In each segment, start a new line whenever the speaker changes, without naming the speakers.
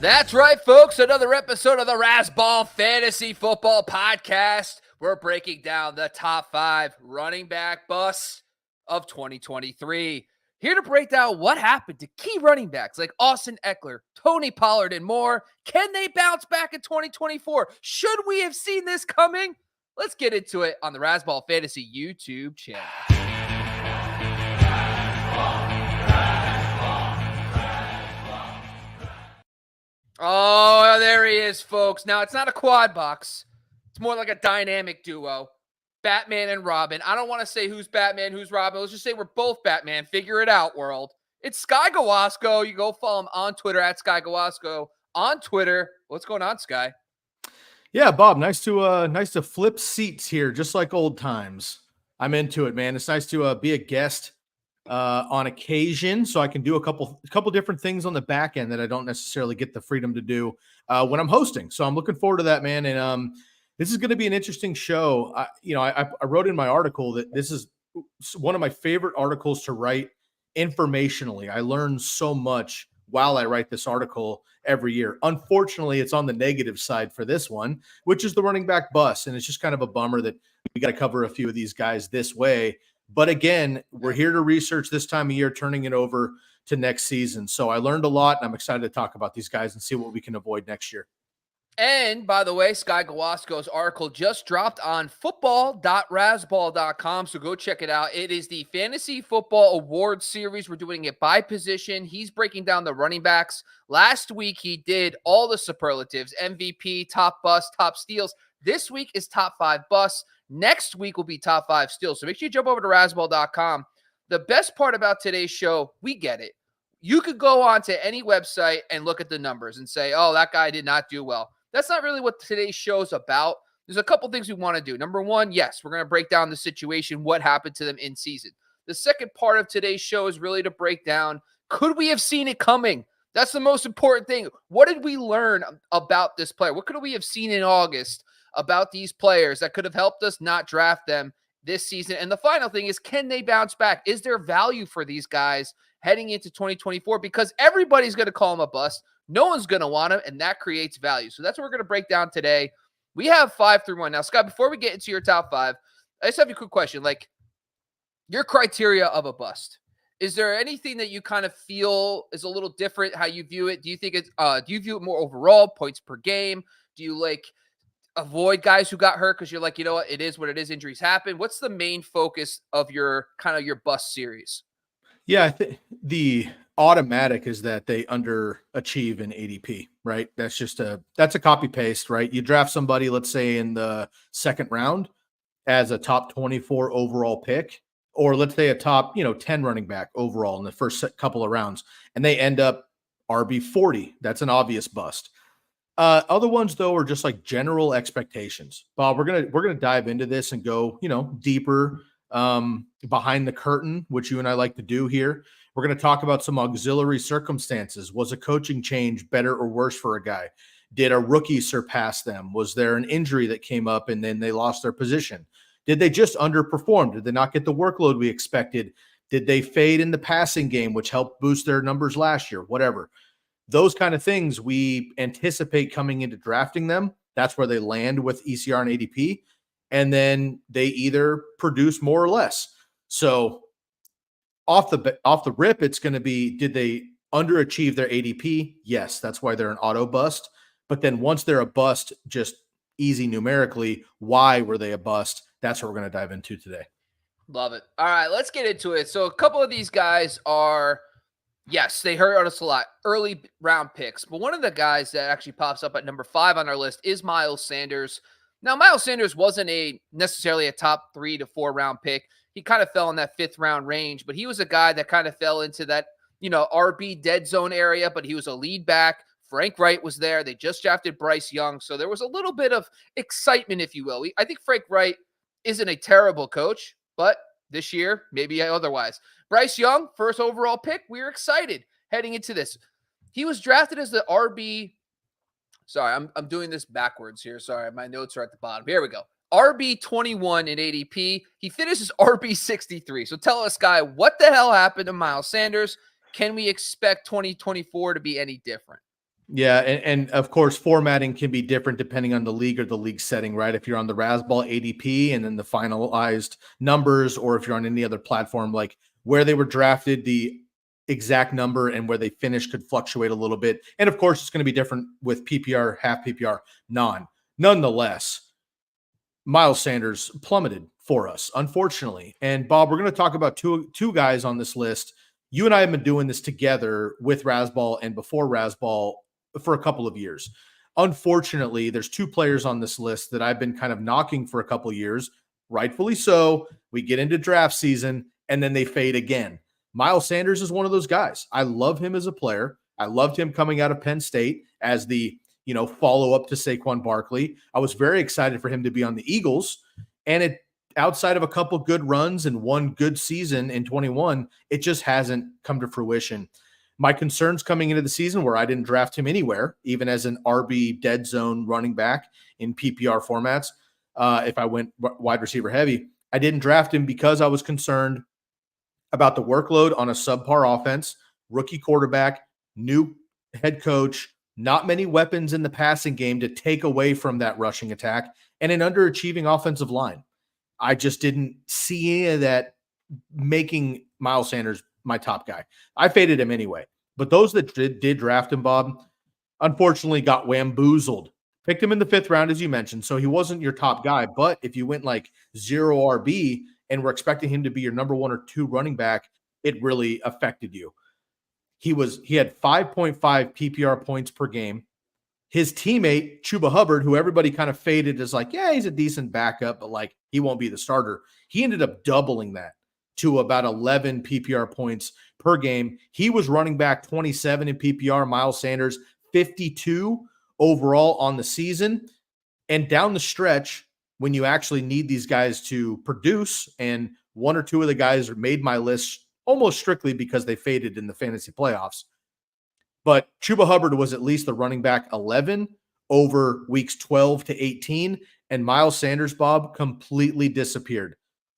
That's right, folks. Another episode of the Razzball Fantasy Football Podcast. We're breaking down the top 5 running back busts of 2023. Here to break down what happened to key running backs like Austin Ekeler, Tony Pollard, and more. Can they bounce back in 2024? Should we have seen this coming? Let's get into it on the Razzball Fantasy YouTube channel. Oh, there he is, folks. Now, it's not a quad box. It's more like a dynamic duo. Batman and Robin. I don't want to say who's Batman, who's Robin. Let's just say we're both Batman. Figure it out, world. It's Sky Guasco. You go follow him on Twitter at Sky Guasco. On Twitter. What's going on, Sky?
Yeah, Bob, nice to flip seats here, just like old times. I'm into it, man. It's nice to be a guest on occasion, so I can do a couple different things on the back end that I don't necessarily get the freedom to do when I'm hosting. So I'm looking forward to that, man. And this is going to be an interesting show. I wrote in my article that this is one of my favorite articles to write informationally. I learn so much while I write this article every year. Unfortunately, it's on the negative side for this one, which is the running back bust. And it's just kind of a bummer that we got to cover a few of these guys this way. But again, we're here to research this time of year, turning it over to next season. So I learned a lot, and I'm excited to talk about these guys and see what we can avoid next year.
And by the way, Sky Guasco's article just dropped on football.razzball.com. So go check it out. It is the Fantasy Football Award Series. We're doing it by position. He's breaking down the running backs. Last week, he did all the superlatives: MVP, top bust, top steals. This week is top 5 busts. Next week will be top 5 steals. So make sure you jump over to razzball.com. The best part about today's show, we get it. You could go on to any website and look at the numbers and say, oh, that guy did not do well. That's not really what today's show is about. There's a couple things we want to do. Number one, yes, we're going to break down the situation, what happened to them in season. The second part of today's show is really to break down, could we have seen it coming? That's the most important thing. What did we learn about this player? What could we have seen in August about these players that could have helped us not draft them this season? And the final thing is, can they bounce back? Is there value for these guys heading into 2024? Because everybody's going to call them a bust. No one's going to want him, and that creates value. So that's what we're going to break down today. We have 5 through 1. Now, Scott, before we get into your top 5, I just have a quick question. Like, your criteria of a bust. Is there anything that you kind of feel is a little different how you view it? Do you think it's do you view it more overall, points per game? Do you avoid guys who got hurt because you're like, you know what, it is what it is, injuries happen? What's the main focus of your bust series?
Yeah, I think the automatic is that they underachieve in ADP, right? That's a copy paste, right? You draft somebody, let's say in the second round as a top 24 overall pick, or let's say a top, 10 running back overall in the first couple of rounds, and they end up RB 40. That's an obvious bust. Other ones though are just like general expectations. Bob, we're gonna dive into this and go, deeper behind the curtain, which you and I like to do here. We're going to talk about some auxiliary circumstances. Was a coaching change better or worse for a guy? Did a rookie surpass them? Was there an injury that came up and then they lost their position? Did they just underperform? Did they not get the workload we expected? Did they fade in the passing game, which helped boost their numbers last year? Whatever. Those kind of things we anticipate coming into drafting them. That's where they land with ECR and ADP. And then they either produce more or less. So off the rip, it's going to be, did they underachieve their ADP? Yes, that's why they're an auto bust. But then once they're a bust, just easy numerically, why were they a bust? That's what we're going to dive into today.
Love it. All right, let's get into it. So a couple of these guys are, yes, they hurt us a lot, early round picks. But one of the guys that actually pops up at number 5 on our list is Miles Sanders. Now, Miles Sanders wasn't necessarily a top 3 to 4 round pick. He kind of fell in that 5th round range, but he was a guy that kind of fell into that, RB dead zone area, but he was a lead back. Frank Wright was there. They just drafted Bryce Young. So there was a little bit of excitement, if you will. I think Frank Wright isn't a terrible coach, but this year, maybe otherwise. Bryce Young, first overall pick. We were excited heading into this. He was drafted as the RB. Sorry, I'm doing this backwards here. Sorry, my notes are at the bottom. Here we go. RB 21 in ADP. He finishes RB 63. So tell us, Guy, what the hell happened to Miles Sanders? Can we expect 2024 to be any different?
Yeah, and of course, formatting can be different depending on the league or the league setting, right? If you're on the Razzball ADP and then the finalized numbers, or if you're on any other platform, like where they were drafted, the exact number and where they finished could fluctuate a little bit. And of course, it's going to be different with PPR, half PPR, non. Nonetheless, Miles Sanders plummeted for us, unfortunately. And Bob, we're going to talk about two guys on this list. You and I have been doing this together with Razzball and before Razzball for a couple of years. Unfortunately, there's two players on this list that I've been kind of knocking for a couple of years, rightfully so. We get into draft season and then they fade again. Miles Sanders is one of those guys. I love him as a player. I loved him coming out of Penn State as the follow up to Saquon Barkley. I was very excited for him to be on the Eagles. And outside of a couple good runs and one good season in 21, it just hasn't come to fruition. My concerns coming into the season where I didn't draft him anywhere, even as an RB dead zone running back in PPR formats. If I went wide receiver heavy, I didn't draft him because I was concerned about the workload on a subpar offense, rookie quarterback, new head coach, not many weapons in the passing game to take away from that rushing attack, and an underachieving offensive line. I just didn't see any of that making Miles Sanders my top guy. I faded him anyway. But those that did draft him, Bob, unfortunately got wamboozled. Picked him in the 5th round, as you mentioned, so he wasn't your top guy. But if you went like 0 RB and were expecting him to be your number 1 or 2 running back, it really affected you. He had 5.5 PPR points per game. His teammate, Chuba Hubbard, who everybody kind of faded as like, yeah, he's a decent backup, but like he won't be the starter. He ended up doubling that to about 11 PPR points per game. He was running back 27 in PPR. Miles Sanders, 52 overall on the season. And down the stretch, when you actually need these guys to produce, and one or two of the guys made my list almost strictly because they faded in the fantasy playoffs. But Chuba Hubbard was at least the running back 11 over weeks 12 to 18. And Miles Sanders, Bob, completely disappeared.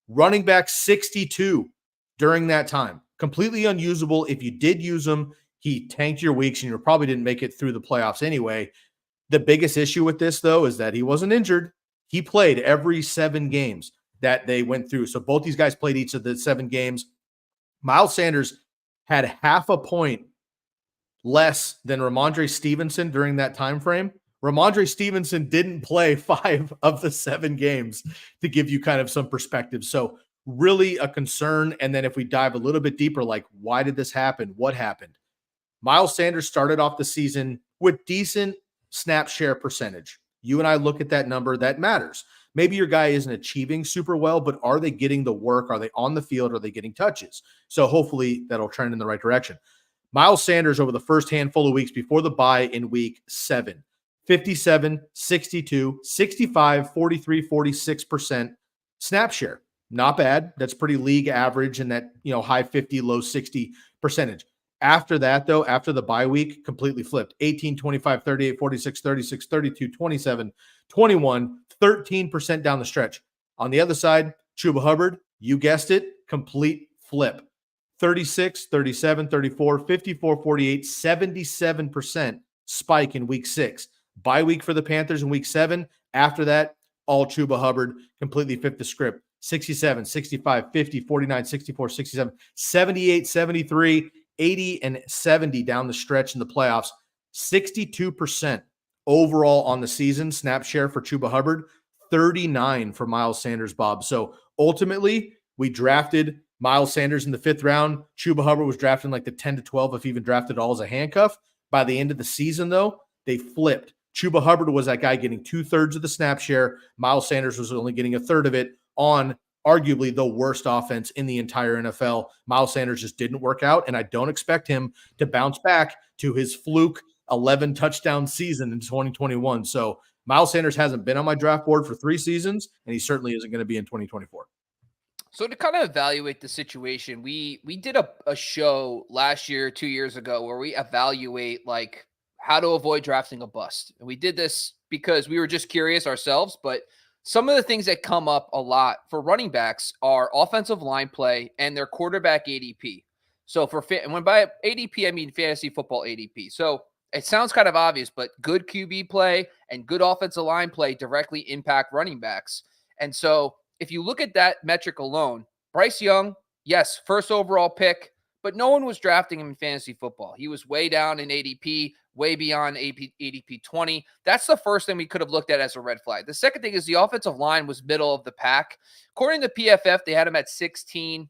Running back 62 during that time. Completely unusable. If you did use him, he tanked your weeks and you probably didn't make it through the playoffs anyway. The biggest issue with this, though, is that he wasn't injured. He played every 7 games that they went through. So both these guys played each of the 7 games. Miles Sanders had half a point less than Rhamondre Stevenson during that time frame. Rhamondre Stevenson didn't play 5 of the 7 games, to give you kind of some perspective. So really a concern. And then if we dive a little bit deeper, like why did this happen? What happened? Miles Sanders started off the season with decent snap share percentage. You and I look at that number, that matters. Maybe your guy isn't achieving super well, but are they getting the work? Are they on the field? Are they getting touches? So hopefully that'll trend in the right direction. Miles Sanders over the first handful of weeks before the bye in week 7, 57, 62, 65, 43, 46% snap share. Not bad. That's pretty league average in that, high 50, low 60 percentage. After that, though, after the bye week, completely flipped. 18, 25, 38, 46, 36, 32, 27, 21, 13% down the stretch. On the other side, Chuba Hubbard, you guessed it, complete flip. 36, 37, 34, 54, 48, 77% spike in week 6. Bye week for the Panthers in week 7. After that, all Chuba Hubbard, completely flipped the script. 67, 65, 50, 49, 64, 67, 78, 73, 80, and 70 down the stretch in the playoffs. 62% overall on the season snap share for Chuba Hubbard, 39 for Miles Sanders, Bob. So ultimately, we drafted Miles Sanders in the 5th round. Chuba Hubbard was drafted in like the 10 to 12, if even drafted all as a handcuff. By the end of the season, though, they flipped. Chuba Hubbard was that guy getting 2/3 of the snap share. Miles Sanders was only getting 1/3 of it on arguably the worst offense in the entire NFL. Miles Sanders just didn't work out, and I don't expect him to bounce back to his fluke 11 touchdown season in 2021. So Miles Sanders hasn't been on my draft board for 3 seasons, and he certainly isn't going to be in 2024.
So to kind of evaluate the situation, we did a show last year, 2 years ago, where we evaluate like how to avoid drafting a bust. And we did this because we were just curious ourselves, but some of the things that come up a lot for running backs are offensive line play and their quarterback ADP. So when by ADP, I mean fantasy football ADP. So It sounds kind of obvious, but good QB play and good offensive line play directly impact running backs. And so if you look at that metric alone, Bryce Young, yes, first overall pick, but no one was drafting him in fantasy football. He was way down in ADP, way beyond ADP 20. That's the first thing we could have looked at as a red flag. The second thing is the offensive line was middle of the pack. According to PFF, they had him at 16.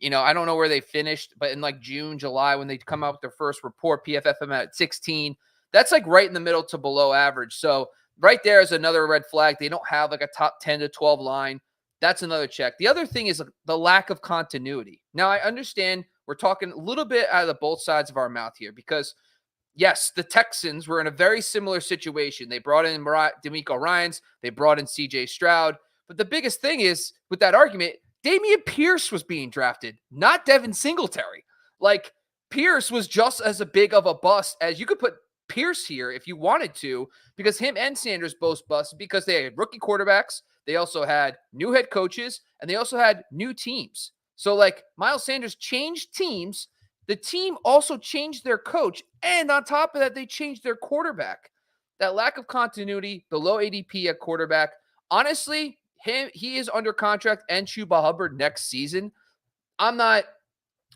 I don't know where they finished, but in like June, July, when they come out with their first report, PFF them at 16. That's like right in the middle to below average. So right there is another red flag. They don't have like a top 10 to 12 line. That's another check. The other thing is the lack of continuity. Now, I understand we're talking a little bit out of both sides of our mouth here because, yes, the Texans were in a very similar situation. They brought in DeMeco Ryans. They brought in C.J. Stroud. But the biggest thing is, with that argument, Dameon Pierce was being drafted, not Devin Singletary. Like, Pierce was just as big of a bust as you could put Pierce here if you wanted to, because him and Sanders both busted because they had rookie quarterbacks. They also had new head coaches, and they also had new teams. So, like, Miles Sanders changed teams. The team also changed their coach, and on top of that, they changed their quarterback. That lack of continuity, the low ADP at quarterback, honestly, he is under contract and Chuba Hubbard next season.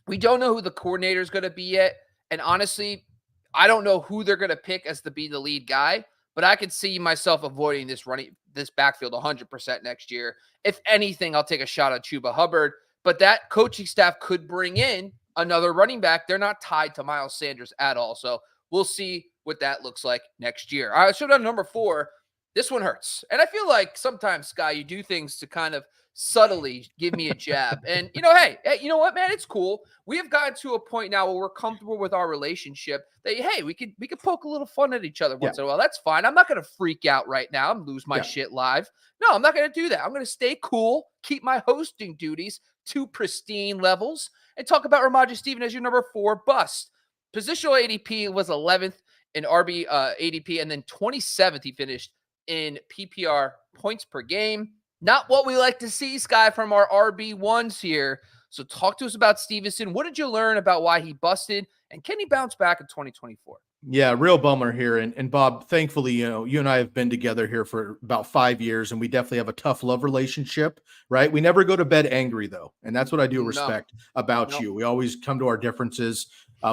We don't know who the coordinator is going to be yet. And honestly, I don't know who they're going to pick as to be the lead guy, but I could see myself avoiding this backfield 100% next year. If anything, I'll take a shot at Chuba Hubbard, but that coaching staff could bring in another running back. They're not tied to Miles Sanders at all. So we'll see what that looks like next year. All right, showdown number 4. This one hurts. And I feel like sometimes, Sky, you do things to kind of subtly give me a jab. And, hey, you know what, man? It's cool. We have gotten to a point now where we're comfortable with our relationship that, hey, we could poke a little fun at each other once in a while. That's fine. I'm not going to freak out right now and lose my shit live. No, I'm not going to do that. I'm going to stay cool, keep my hosting duties to pristine levels, and talk about Rhamondre Stevenson as your number 4 bust. Positional ADP was 11th in RB ADP, and then 27th he finished in PPR points per game. Not what we like to see, Sky, from our RB1s here. So talk to us about Stevenson. What did you learn about why he busted, and can he bounce back in 2024?
Yeah, real bummer here. And Bob, thankfully, you and I have been together here for about 5 years, and we definitely have a tough love relationship, right? We never go to bed angry, though. And that's what I do respect about you. We always come to our differences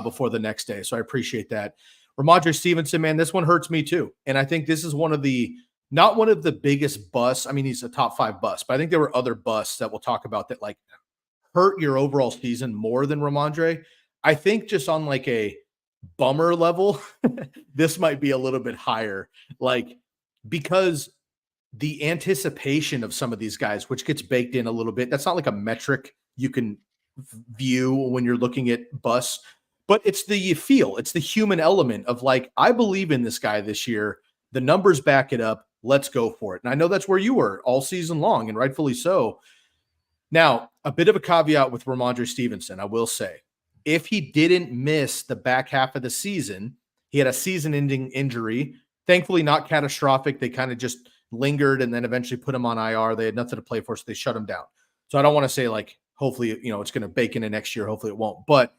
before the next day. So I appreciate that. Rhamondre Stevenson, man, this one hurts me too. And I think this is not one of the biggest busts. I mean, he's a top 5 bust, but I think there were other busts that we'll talk about that like hurt your overall season more than Rhamondre. I think just on like a bummer level, this might be a little bit higher, like because the anticipation of some of these guys, which gets baked in a little bit, that's not like a metric you can view when you're looking at busts, but it's the feel, it's the human element of like, I believe in this guy this year. The numbers back it up. Let's go for it. And I know that's where you were all season long, and rightfully so. Now, a bit of a caveat with Rhamondre Stevenson, I will say. If he didn't miss the back half of the season, he had a season-ending injury. Thankfully, not catastrophic. They kind of just lingered and then eventually put him on IR. They had nothing to play for, so they shut him down. So I don't want to say, like, hopefully, it's going to bake into next year. Hopefully it won't. But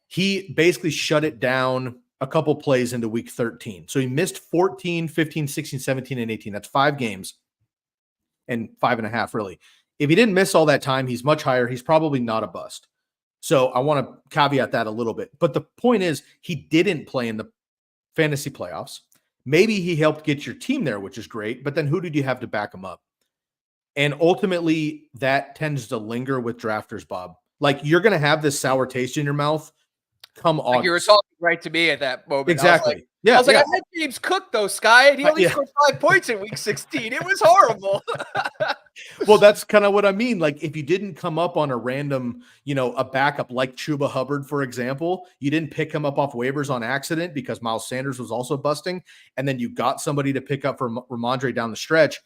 he basically shut it down a couple plays into week 13. So he missed 14, 15, 16, 17, and 18. That's 5 games and 5.5, really. If he didn't miss all that time, he's much higher. He's probably not a bust. So I want to caveat that a little bit. But the point is, he didn't play in the fantasy playoffs. Maybe he helped get your team there, which is great. But then who did you have to back him up? And ultimately, that tends to linger with drafters, Bob. Like, you're going to have this sour taste in your mouth come August.
Like you were talking right to me at that moment.
Exactly.
I was like, I had James Cook, though, Sky, and he only scored 5 points in week 16. It was horrible.
Well, that's kind of what I mean. Like, if you didn't come up on a random, a backup like Chuba Hubbard, for example, you didn't pick him up off waivers on accident because Miles Sanders was also busting, and then you got somebody to pick up for Rhamondre down the stretch,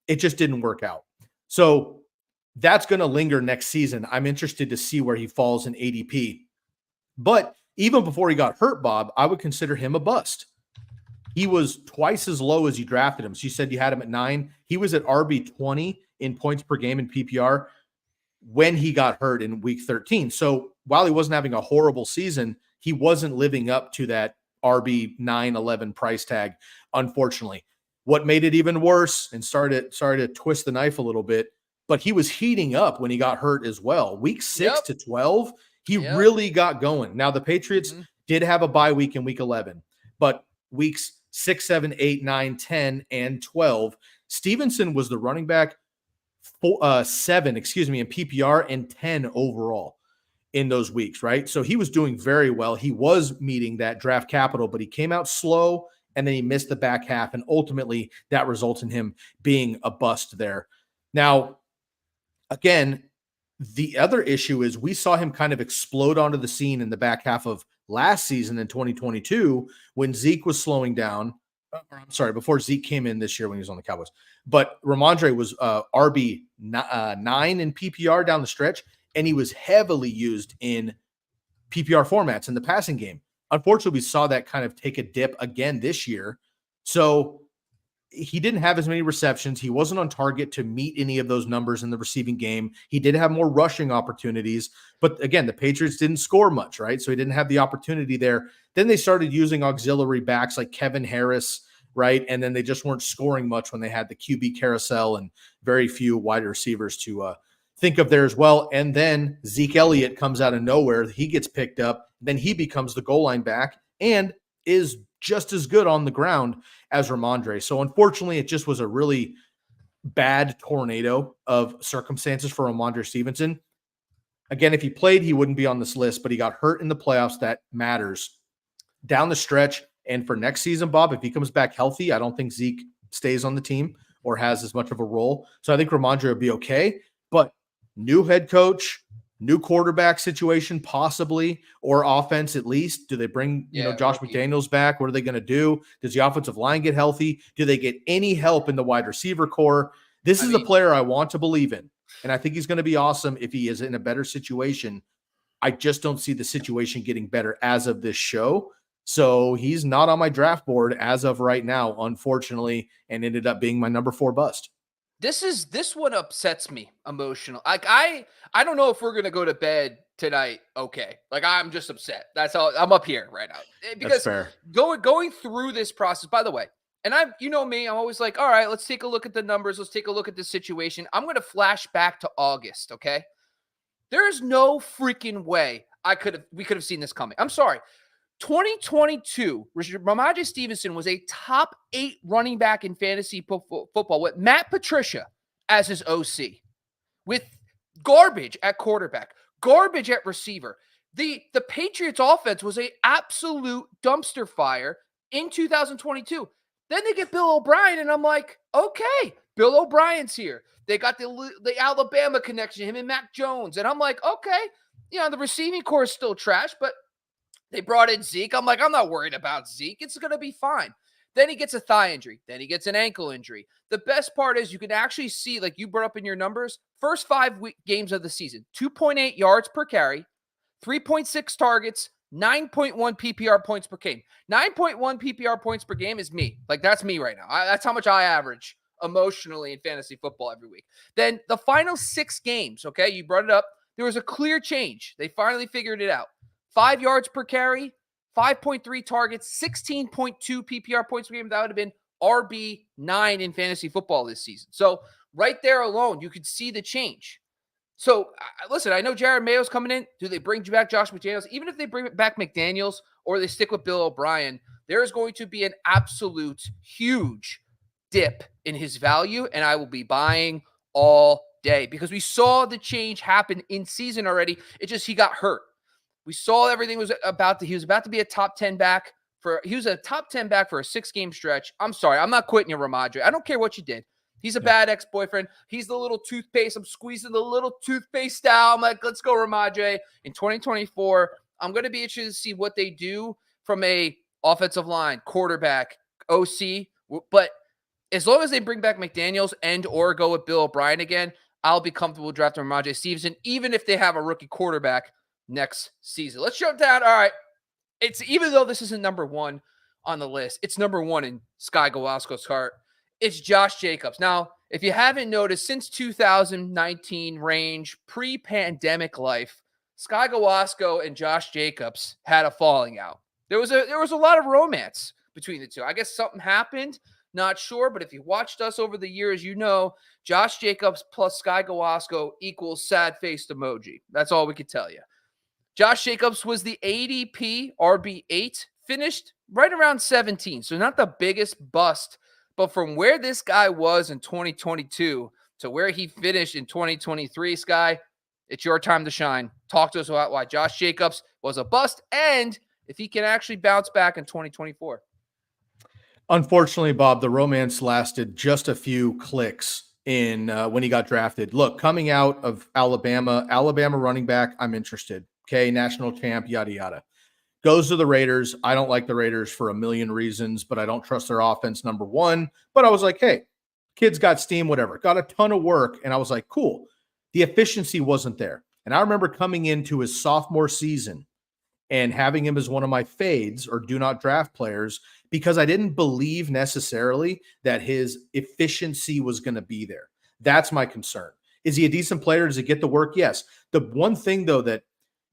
it just didn't work out. So that's going to linger next season. I'm interested to see where he falls in ADP. But even before he got hurt, Bob, I would consider him a bust. He was twice as low as you drafted him. So you said you had him at 9. He was at RB 20 in points per game in PPR when he got hurt in week 13. So while he wasn't having a horrible season, he wasn't living up to that RB 9-11 price tag, unfortunately. What made it even worse and started to twist the knife a little bit, but he was heating up when he got hurt as well. Week 6 to 12, he really got going. Now, the Patriots did have a bye week in week 11, but weeks 6, 7, 8, 9, 10, and 12, Stevenson was the running back 7, in PPR and 10 overall in those weeks, right? So he was doing very well. He was meeting that draft capital, but he came out slow and then he missed the back half. And ultimately that results in him being a bust there. Now, again, the other issue is we saw him kind of explode onto the scene in the back half of last season in 2022 when Zeke was slowing down. I'm sorry, before Zeke came in this year when he was on the Cowboys. But Rhamondre was RB 9 in PPR down the stretch, and he was heavily used in PPR formats in the passing game. Unfortunately, we saw that kind of take a dip again this year. So he didn't have as many receptions. He wasn't on target to meet any of those numbers in the receiving game. He did have more rushing opportunities, but again, the Patriots didn't score much, right? So he didn't have the opportunity there. Then they started using auxiliary backs like Kevin Harris, right? And then they just weren't scoring much when they had the QB carousel and very few wide receivers to think of there as well. And then Zeke Elliott comes out of nowhere. He gets picked up. Then he becomes the goal line back and is just as good on the ground as Rhamondre. So unfortunately, it just was a really bad tornado of circumstances for Rhamondre Stevenson. Again, if he played, he wouldn't be on this list, but he got hurt in the playoffs. That matters down the stretch. And for next season, Bob, if he comes back healthy, I don't think Zeke stays on the team or has as much of a role. So I think Rhamondre will be okay. But new head coach, new quarterback situation, possibly, or offense at least. Do they bring Josh McDaniels back? What are they going to do? Does the offensive line get healthy? Do they get any help in the wide receiver core? This is a player I want to believe in, and I think he's going to be awesome if he is in a better situation. I just don't see the situation getting better as of this show. So he's not on my draft board as of right now, unfortunately, and ended up being my number 4 bust.
This one upsets me emotional. Like I don't know if we're gonna go to bed tonight. Okay, like I'm just upset. That's all. I'm up here right now because going through this process. By the way, and me, I'm always like, all right, let's take a look at the numbers. Let's take a look at the situation. I'm gonna flash back to August. Okay, there is no freaking way we could have seen this coming. I'm sorry. 2022, Rhamondre Stevenson was a top 8 running back in fantasy football with Matt Patricia as his OC, with garbage at quarterback, garbage at receiver. The Patriots offense was an absolute dumpster fire in 2022. Then they get Bill O'Brien, and I'm like, okay, Bill O'Brien's here. They got the Alabama connection, him and Mac Jones. And I'm like, okay, the receiving core is still trash, but they brought in Zeke. I'm like, I'm not worried about Zeke. It's going to be fine. Then he gets a thigh injury. Then he gets an ankle injury. The best part is you can actually see, like you brought up in your numbers, first 5 games of the season, 2.8 yards per carry, 3.6 targets, 9.1 PPR points per game. 9.1 PPR points per game is me. Like, that's me right now. That's how much I average emotionally in fantasy football every week. Then the final 6 games, okay, you brought it up. There was a clear change. They finally figured it out. 5 yards per carry, 5.3 targets, 16.2 PPR points per game. That would have been RB 9 in fantasy football this season. So right there alone, you could see the change. So listen, I know Jared Mayo's coming in. Do they bring back Josh McDaniels? Even if they bring back McDaniels or they stick with Bill O'Brien, there is going to be an absolute huge dip in his value, and I will be buying all day because we saw the change happen in season already. It just, he got hurt. We saw everything was he was about to be a top 10 back he was a top 10 back for a 6-game stretch. I'm sorry. I'm not quitting you, Rhamondre. I don't care what you did. He's a bad ex-boyfriend. He's the little toothpaste. I'm squeezing the little toothpaste out. I'm like, let's go, Rhamondre. In 2024, I'm going to be interested to see what they do from a offensive line, quarterback, OC. But as long as they bring back McDaniels and or go with Bill O'Brien again, I'll be comfortable drafting Rhamondre Stevenson, even if they have a rookie quarterback next season. Let's jump down. All right. Even though this isn't number 1 on the list, it's number 1 in Sky Guasco's heart. It's Josh Jacobs. Now, if you haven't noticed, since 2019 range, pre-pandemic life, Sky Guasco and Josh Jacobs had a falling out. there was a lot of romance between the two. I guess something happened, not sure, but if you watched us over the years, you know Josh Jacobs plus Sky Guasco equals sad-faced emoji. That's all we could tell you. Josh Jacobs was the ADP RB8, finished right around 17, so not the biggest bust, but from where this guy was in 2022 to where he finished in 2023, Sky, it's your time to shine. Talk to us about why Josh Jacobs was a bust and if he can actually bounce back in 2024.
Unfortunately, Bob, the romance lasted just a few clicks in when he got drafted. Look, coming out of Alabama running back, I'm interested. Okay, national champ, yada, yada. Goes to the Raiders. I don't like the Raiders for a million reasons, but I don't trust their offense, number one. But I was like, hey, kid's got steam, whatever. Got a ton of work. And I was like, cool. The efficiency wasn't there. And I remember coming into his sophomore season and having him as one of my fades or do not draft players because I didn't believe necessarily that his efficiency was going to be there. That's my concern. Is he a decent player? Does he get the work? Yes. The one thing, though, that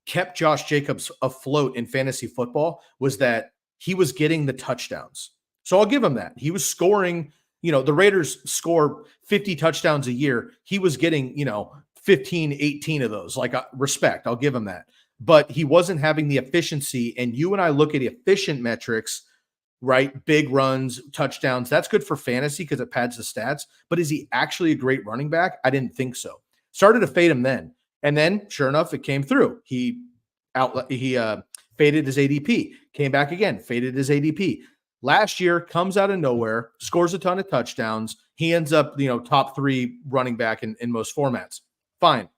kept Josh Jacobs afloat in fantasy football was that he was getting the touchdowns. So I'll give him that. He was scoring, the Raiders score 50 touchdowns a year. He was getting, 15, 18 of those. Like, respect. I'll give him that. But he wasn't having the efficiency. And you and I look at efficient metrics, right? Big runs, touchdowns. That's good for fantasy because it pads the stats. But is he actually a great running back? I didn't think so. Started to fade him then. And then, sure enough, it came through. He faded his ADP, came back again, faded his ADP. Last year, comes out of nowhere, scores a ton of touchdowns. He ends up, top 3 running back in most formats. Fine.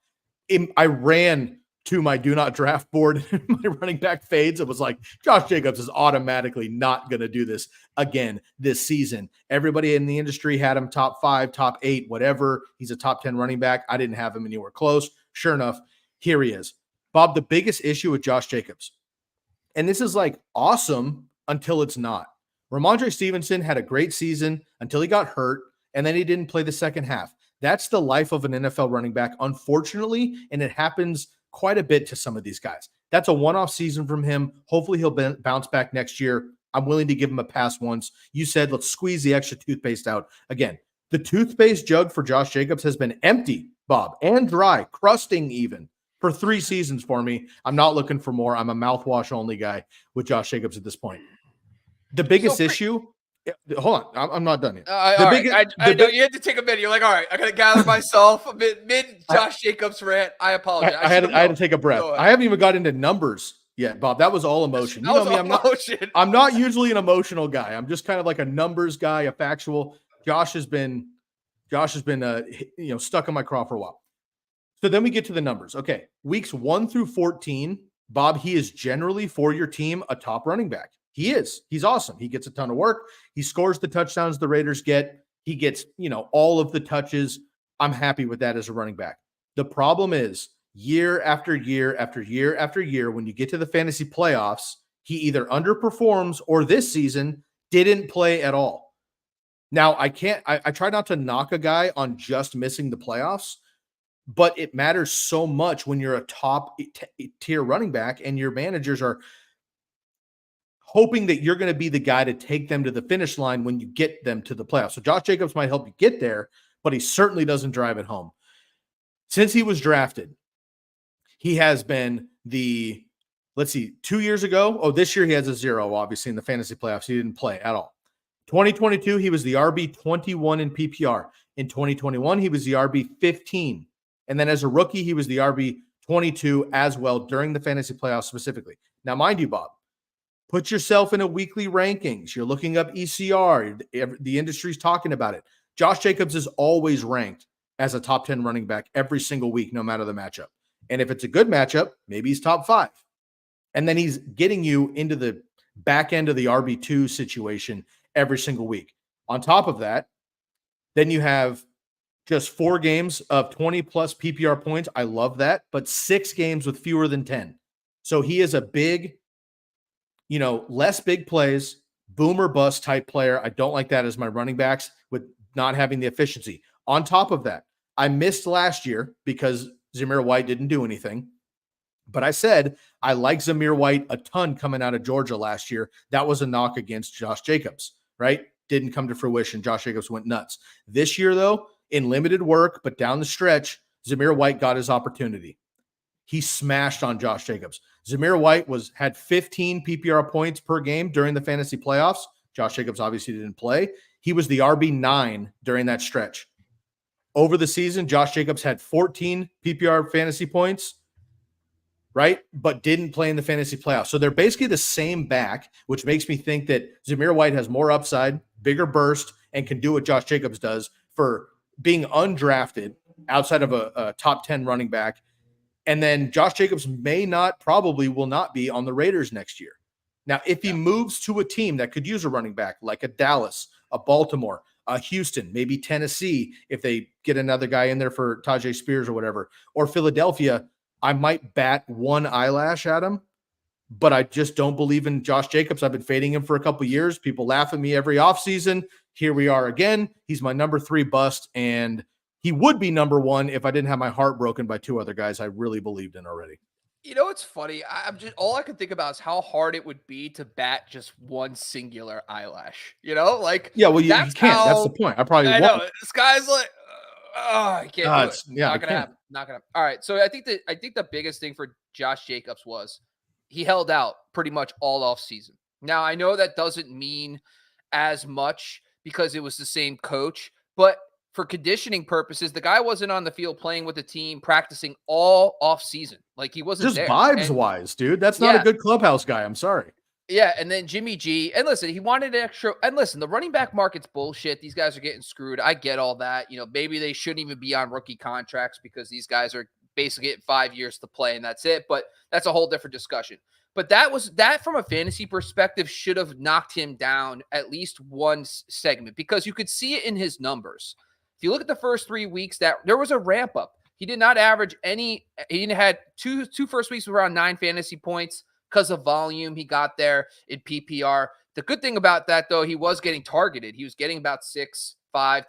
I ran to my do not draft board, my running back fades. It was like, Josh Jacobs is automatically not going to do this again this season. Everybody in the industry had him top 5, top 8, whatever. He's a top 10 running back. I didn't have him anywhere close. Sure enough, here he is. Bob, the biggest issue with Josh Jacobs, and this is like awesome until it's not. Rhamondre Stevenson had a great season until he got hurt, and then he didn't play the second half. That's the life of an NFL running back, unfortunately, and it happens quite a bit to some of these guys. That's a one-off season from him. Hopefully he'll bounce back next year. I'm willing to give him a pass once. You said, let's squeeze the extra toothpaste out. Again, the toothpaste jug for Josh Jacobs has been empty, Bob, and dry, crusting even, for 3 seasons for me. I'm not looking for more. I'm a mouthwash-only guy with Josh Jacobs at this point. The biggest issue... Hold on. I'm not done yet.
I know you had to take a minute. You're like, all right, I got to gather myself mid Josh Jacobs rant. I apologize.
I had to take a breath. I haven't even got into numbers yet, Bob. That was all emotion. You know me. I'm not usually an emotional guy. I'm just kind of like a numbers guy, a factual. Josh has been stuck in my craw for a while. So then we get to the numbers. Okay. Weeks 1 through 14, Bob, he is generally for your team a top running back. He is. He's awesome. He gets a ton of work. He scores the touchdowns the Raiders get. He gets, all of the touches. I'm happy with that as a running back. The problem is year after year after year after year, when you get to the fantasy playoffs, he either underperforms or this season didn't play at all. Now, I try not to knock a guy on just missing the playoffs, but it matters so much when you're a top tier running back and your managers are hoping that you're going to be the guy to take them to the finish line when you get them to the playoffs. So Josh Jacobs might help you get there, but he certainly doesn't drive it home. Since he was drafted, he has been 2 years ago. This year he has a 0, obviously, in the fantasy playoffs. He didn't play at all. 2022, he was the RB21 in PPR. In 2021, he was the RB15. And then as a rookie, he was the RB22 as well during the fantasy playoffs specifically. Now, mind you, Bob, put yourself in a weekly rankings. You're looking up ECR. The industry's talking about it. Josh Jacobs is always ranked as a top 10 running back every single week, no matter the matchup. And if it's a good matchup, maybe he's top 5. And then he's getting you into the back end of the RB2 situation every single week. On top of that, then you have just 4 games of 20-plus PPR points. I love that. But 6 games with fewer than 10. So he is a big... less big plays, boom or bust type player. I don't like that as my running backs with not having the efficiency. On top of that, I missed last year because Zamir White didn't do anything. But I said I like Zamir White a ton coming out of Georgia last year. That was a knock against Josh Jacobs, right? Didn't come to fruition. Josh Jacobs went nuts. This year, though, in limited work, but down the stretch, Zamir White got his opportunity. He smashed on Josh Jacobs. Zamir White had 15 PPR points per game during the fantasy playoffs. Josh Jacobs obviously didn't play. He was the RB9 during that stretch. Over the season, Josh Jacobs had 14 PPR fantasy points, right? But didn't play in the fantasy playoffs. So they're basically the same back, which makes me think that Zamir White has more upside, bigger burst, and can do what Josh Jacobs does for being undrafted outside of a top 10 running back. And then Josh Jacobs probably will not be on the Raiders next year. Now, if he moves to a team that could use a running back, like a Dallas, a Baltimore, a Houston, maybe Tennessee, if they get another guy in there for Tajay Spears or whatever, or Philadelphia, I might bat one eyelash at him, but I just don't believe in Josh Jacobs. I've been fading him for a couple of years. People laugh at me every offseason. Here we are again. He's my number 3 bust, and he would be number 1 if I didn't have my heart broken by 2 other guys I really believed in already.
You know, it's funny. I'm just all I can think about is how hard it would be to bat just one singular eyelash. You know, like
yeah, well, you can't. That's the point. I
know this guy's like, I can't do it.
Yeah,
not gonna happen. Not gonna. All right. So I think the biggest thing for Josh Jacobs was he held out pretty much all off season. Now I know that doesn't mean as much because it was the same coach, but for conditioning purposes, the guy wasn't on the field playing with the team, practicing all off season. Like he wasn't
just
there.
Vibes wise, dude. That's not a good clubhouse guy. I'm sorry.
Yeah, and then Jimmy G. And listen, he wanted extra. And listen, the running back market's bullshit. These guys are getting screwed. I get all that. You know, maybe they shouldn't even be on rookie contracts because these guys are basically getting 5 years to play and that's it. But that's a whole different discussion. But that from a fantasy perspective should have knocked him down at least one segment because you could see it in his numbers. If you look at the first 3 weeks, that there was a ramp up. He did not average any. He had two first weeks with around 9 fantasy points because of volume. He got there in PPR. The good thing about that, though, he was getting targeted. He was getting about 6-5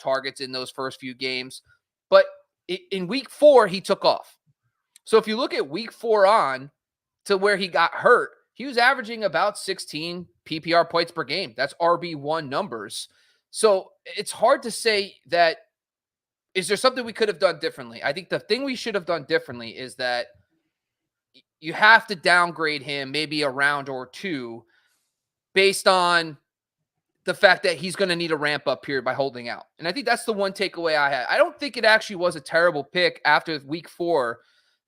targets in those first few games. But in week 4, he took off. So if you look at week 4 on to where he got hurt, he was averaging about 16 PPR points per game. That's RB1 numbers. So it's hard to say that. Is there something we could have done differently? I think the thing we should have done differently is that you have to downgrade him maybe a round or 2 based on the fact that he's going to need a ramp up period by holding out. And I think that's the one takeaway I had. I don't think it actually was a terrible pick after week 4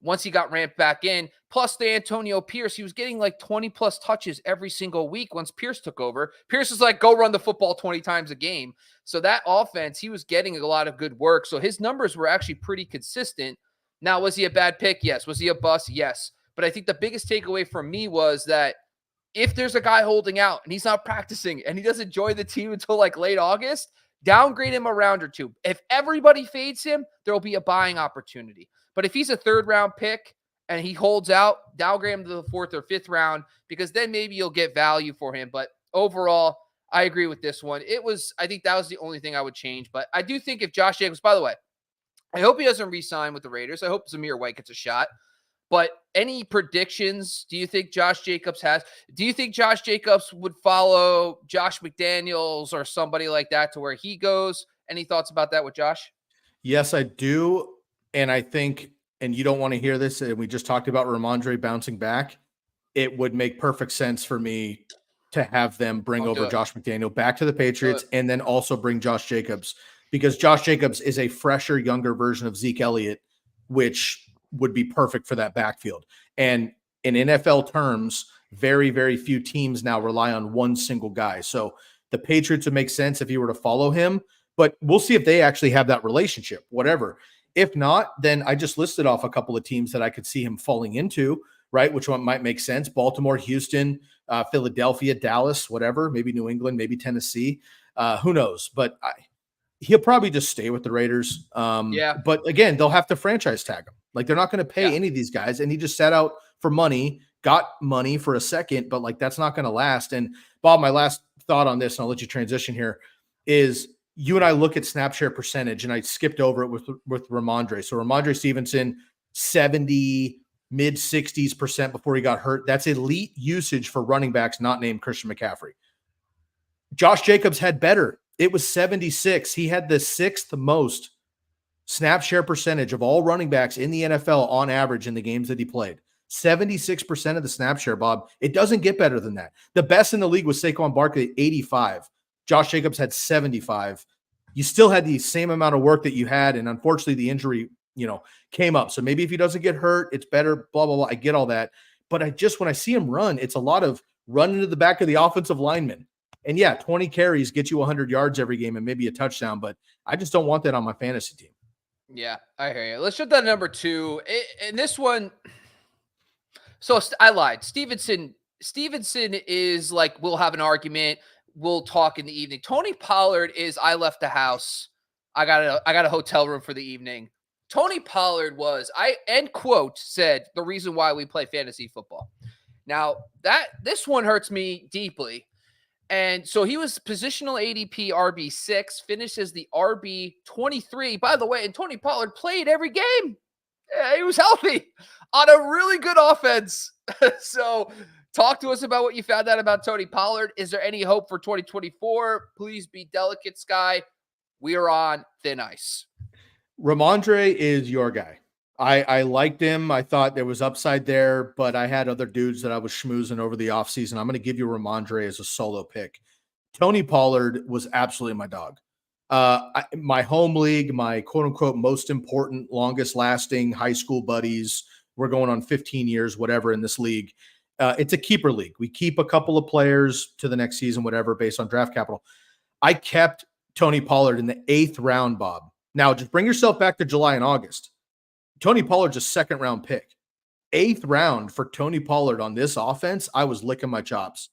once he got ramped back in. Plus the Antonio Pierce, he was getting like 20 plus touches every single week once Pierce took over. Pierce is like, go run the football 20 times a game. So that offense, he was getting a lot of good work. So his numbers were actually pretty consistent. Now, was he a bad pick? Yes. Was he a bust? Yes. But I think the biggest takeaway from me was that if there's a guy holding out and he's not practicing and he doesn't join the team until like late August, downgrade him a round or 2. If everybody fades him, there will be a buying opportunity. But if he's a 3rd round pick and he holds out, downgrade him to the 4th or 5th round because then maybe you'll get value for him. But overall, I agree with this one. I think that was the only thing I would change. But I do think if Josh Jacobs, by the way, I hope he doesn't re-sign with the Raiders. I hope Zamir White gets a shot. But any predictions do you think Josh Jacobs has? Do you think Josh Jacobs would follow Josh McDaniels or somebody like that to where he goes? Any thoughts about that with Josh?
Yes, I do. And I think, and you don't want to hear this, and we just talked about Rhamondre bouncing back. It would make perfect sense for me to have them bring over Josh McDaniel back to the Patriots and then also bring Josh Jacobs because Josh Jacobs is a fresher, younger version of Zeke Elliott, which would be perfect for that backfield. And in NFL terms, very, very few teams now rely on one single guy. So the Patriots would make sense if you were to follow him, but we'll see if they actually have that relationship, whatever. If not, then I just listed off a couple of teams that I could see him falling into, right? Which one might make sense? Baltimore, Houston, Philadelphia, Dallas, whatever, maybe New England, maybe Tennessee. Who knows? But he'll probably just stay with the Raiders. But again, they'll have to franchise tag him. Like they're not going to pay any of these guys. And he just sat out for money, got money for a second, but like that's not going to last. And Bob, my last thought on this, and I'll let you transition here, is you and I look at snap share percentage, and I skipped over it with Rhamondre. So Rhamondre Stevenson, 70 mid 60s% before he got hurt. That's elite usage for running backs not named Christian McCaffrey. Josh Jacobs had better. It was 76. He had the sixth most snap share percentage of all running backs in the NFL on average in the games that he played. 76% of the snap share, Bob. It doesn't get better than that. The best in the league was Saquon Barkley at 85. Josh Jacobs had 75. You still had the same amount of work that you had, and unfortunately the injury, came up. So maybe if he doesn't get hurt, it's better, blah, blah, blah. I get all that. But when I see him run, it's a lot of running to the back of the offensive lineman. And yeah, 20 carries get you 100 yards every game and maybe a touchdown, but I just don't want that on my fantasy team.
Yeah, I hear you. Let's jump down to number 2. And this one, so I lied. Stevenson is like, we'll have an argument. We'll talk in the evening. Tony Pollard is, I left the house. I got a hotel room for the evening. Tony Pollard was, end quote, said the reason why we play fantasy football. Now, this one hurts me deeply. And so he was positional ADP RB6, finished as the RB23. By the way, and Tony Pollard played every game. Yeah, he was healthy on a really good offense. So talk to us about what you found out about Tony Pollard. Is there any hope for 2024? Please be delicate, Sky. We are on thin ice.
Rhamondre is your guy. I liked him. I thought there was upside there, but I had other dudes that I was schmoozing over the offseason. I'm going to give you Rhamondre as a solo pick. Tony Pollard was absolutely my dog. My home league, my quote-unquote most important, longest-lasting high school buddies, we're going on 15 years, whatever, in this league. It's a keeper league. We keep a couple of players to the next season, whatever, based on draft capital. I kept Tony Pollard in the 8th round, Bob. Now, just bring yourself back to July and August. Tony Pollard's a 2nd-round pick. 8th round for Tony Pollard on this offense, I was licking my chops.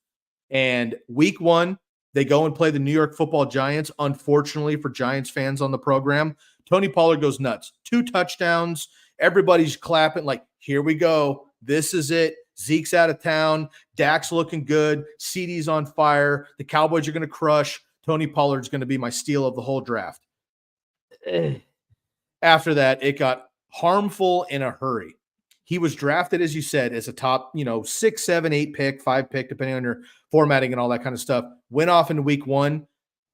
And week 1, they go and play the New York Football Giants. Unfortunately for Giants fans on the program, Tony Pollard goes nuts. 2 touchdowns. Everybody's clapping like, here we go. This is it. Zeke's out of town. Dak's looking good. CeeDee's on fire. The Cowboys are going to crush. Tony Pollard's going to be my steal of the whole draft. After that, it got harmful in a hurry. He was drafted, as you said, as a top, 6, 7, 8 pick, 5 pick, depending on your formatting and all that kind of stuff. Went off in week 1.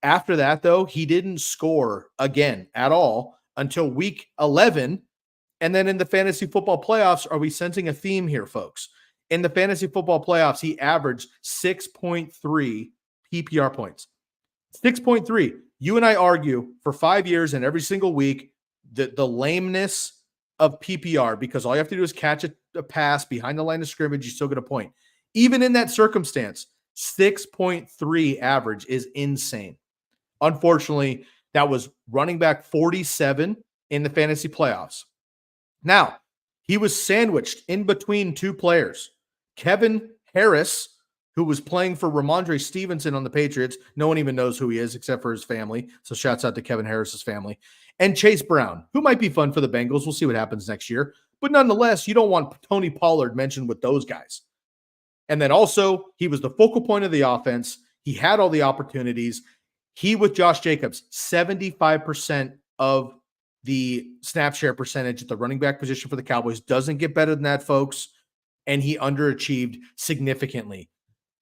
After that, though, he didn't score again at all until week 11. And then in the fantasy football playoffs, are we sensing a theme here, folks? In the fantasy football playoffs, he averaged 6.3 PPR points. 6.3. You and I argue for 5 years and every single week the lameness of PPR, because all you have to do is catch a pass behind the line of scrimmage, you still get a point. Even in that circumstance, 6.3 average is insane. Unfortunately, that was running back 47 in the fantasy playoffs. Now, he was sandwiched in between 2 players. Kevin Harris, who was playing for Rhamondre Stevenson on the Patriots. No one even knows who he is except for his family. So shouts out to Kevin Harris's family. And Chase Brown, who might be fun for the Bengals. We'll see what happens next year. But nonetheless, you don't want Tony Pollard mentioned with those guys. And then also, he was the focal point of the offense. He had all the opportunities. He, with Josh Jacobs, 75% of the snap share percentage at the running back position for the Cowboys. Doesn't get better than that, folks. And he underachieved significantly.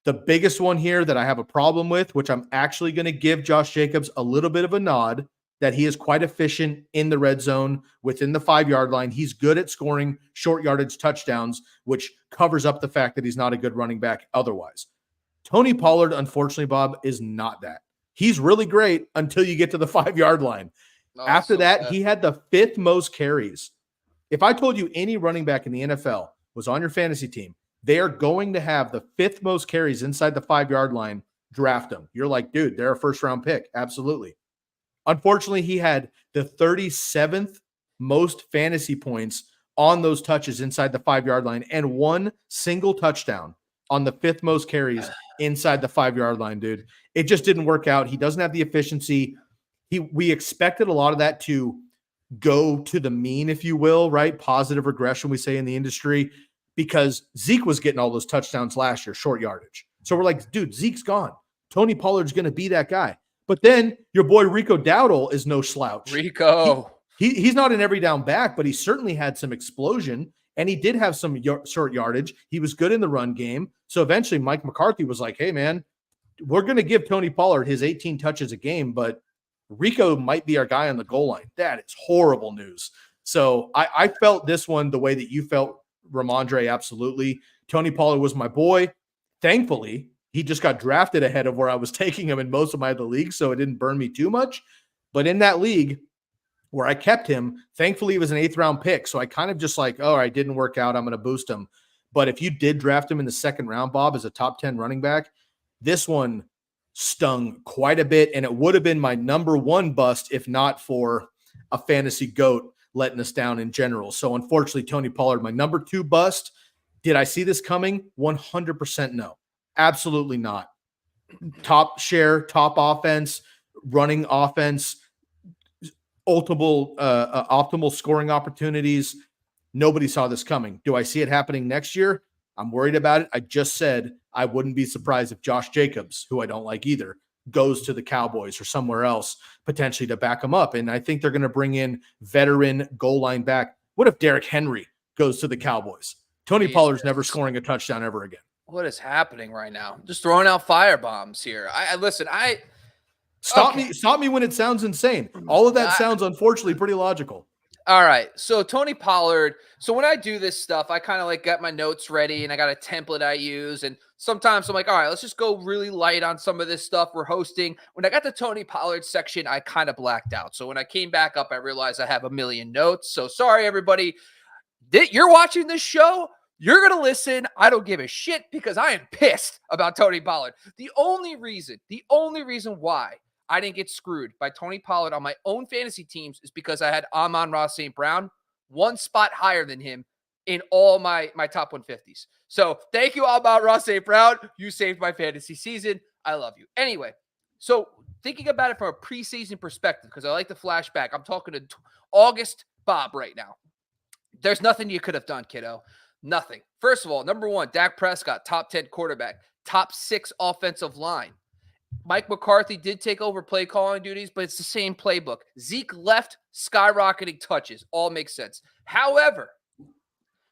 The biggest one here that I have a problem with, which I'm actually going to give Josh Jacobs a little bit of a nod, that he is quite efficient in the red zone within the 5-yard line. He's good at scoring short yardage touchdowns, which covers up the fact that he's not a good running back otherwise. Tony Pollard, unfortunately, Bob, is not that. He's really great until you get to the 5-yard line. After that, he had the 5th most carries. If I told you any running back in the NFL was on your fantasy team, they are going to have the 5th most carries inside the 5-yard line, draft them. You're like, dude, they're a first-round pick. Absolutely. Unfortunately, he had the 37th most fantasy points on those touches inside the 5-yard line and 1 single touchdown on the 5th most carries inside the 5-yard line, dude. It just didn't work out. He doesn't have the efficiency. We expected a lot of that to go to the mean, if you will, right? Positive regression, we say in the industry, because Zeke was getting all those touchdowns last year, short yardage. So we're like, dude, Zeke's gone. Tony Pollard's going to be that guy. But then your boy Rico Dowdle is no slouch.
Rico.
He's not an every down back, but he certainly had some explosion. and he did have some short yardage. He was good in the run game. So eventually Mike McCarthy was like, hey, man, we're going to give Tony Pollard his 18 touches a game, but Rico might be our guy on the goal line. That is horrible news. So I felt this one the way that you felt, Rhamondre, absolutely. Tony Pollard was my boy. Thankfully, he just got drafted ahead of where I was taking him in most of my other leagues, so it didn't burn me too much. But in that league where I kept him, thankfully, he was an 8th-round pick, so I kind of just like, all right, didn't work out, I'm going to boost him. But if you did draft him in the 2nd round, Bob, as a top 10 running back, this one stung quite a bit, and it would have been my number 1 bust if not for a fantasy goat letting us down in general. So unfortunately, Tony Pollard, my number 2 bust. Did I see this coming? 100% no. Absolutely not. Top share, top offense, running offense, optimal scoring opportunities. Nobody saw this coming. Do I see it happening next year? I'm worried about it. I just said I wouldn't be surprised if Josh Jacobs, who I don't like either, goes to the Cowboys or somewhere else potentially to back him up. And I think they're going to bring in veteran goal line back. What if Derrick Henry goes to the Cowboys? Tony Pollard's never scoring a touchdown ever again.
What is happening right now? Just throwing out fire bombs here.
Stop me when it sounds insane. All of that sounds unfortunately pretty logical.
All right. So Tony Pollard. So when I do this stuff, I kind of like got my notes ready and I got a template I use. And sometimes I'm like, all right, let's just go really light on some of this stuff we're hosting. When I got the Tony Pollard section, I kind of blacked out. So when I came back up, I realized I have a million notes. So sorry, everybody. You're watching this show. You're going to listen. I don't give a shit because I am pissed about Tony Pollard. The only reason why I didn't get screwed by Tony Pollard on my own fantasy teams is because I had Amon-Ra St. Brown 1 spot higher than him in all my top 150s. So thank you, Amon-Ra St. Brown. You saved my fantasy season. I love you. Anyway, so thinking about it from a preseason perspective, because I like the flashback. I'm talking to August Bob right now. There's nothing you could have done, kiddo. Nothing. First of all, number 1, Dak Prescott, top 10 quarterback, top 6 offensive line. Mike McCarthy did take over play calling duties, but it's the same playbook. Zeke left, skyrocketing touches. All makes sense. However,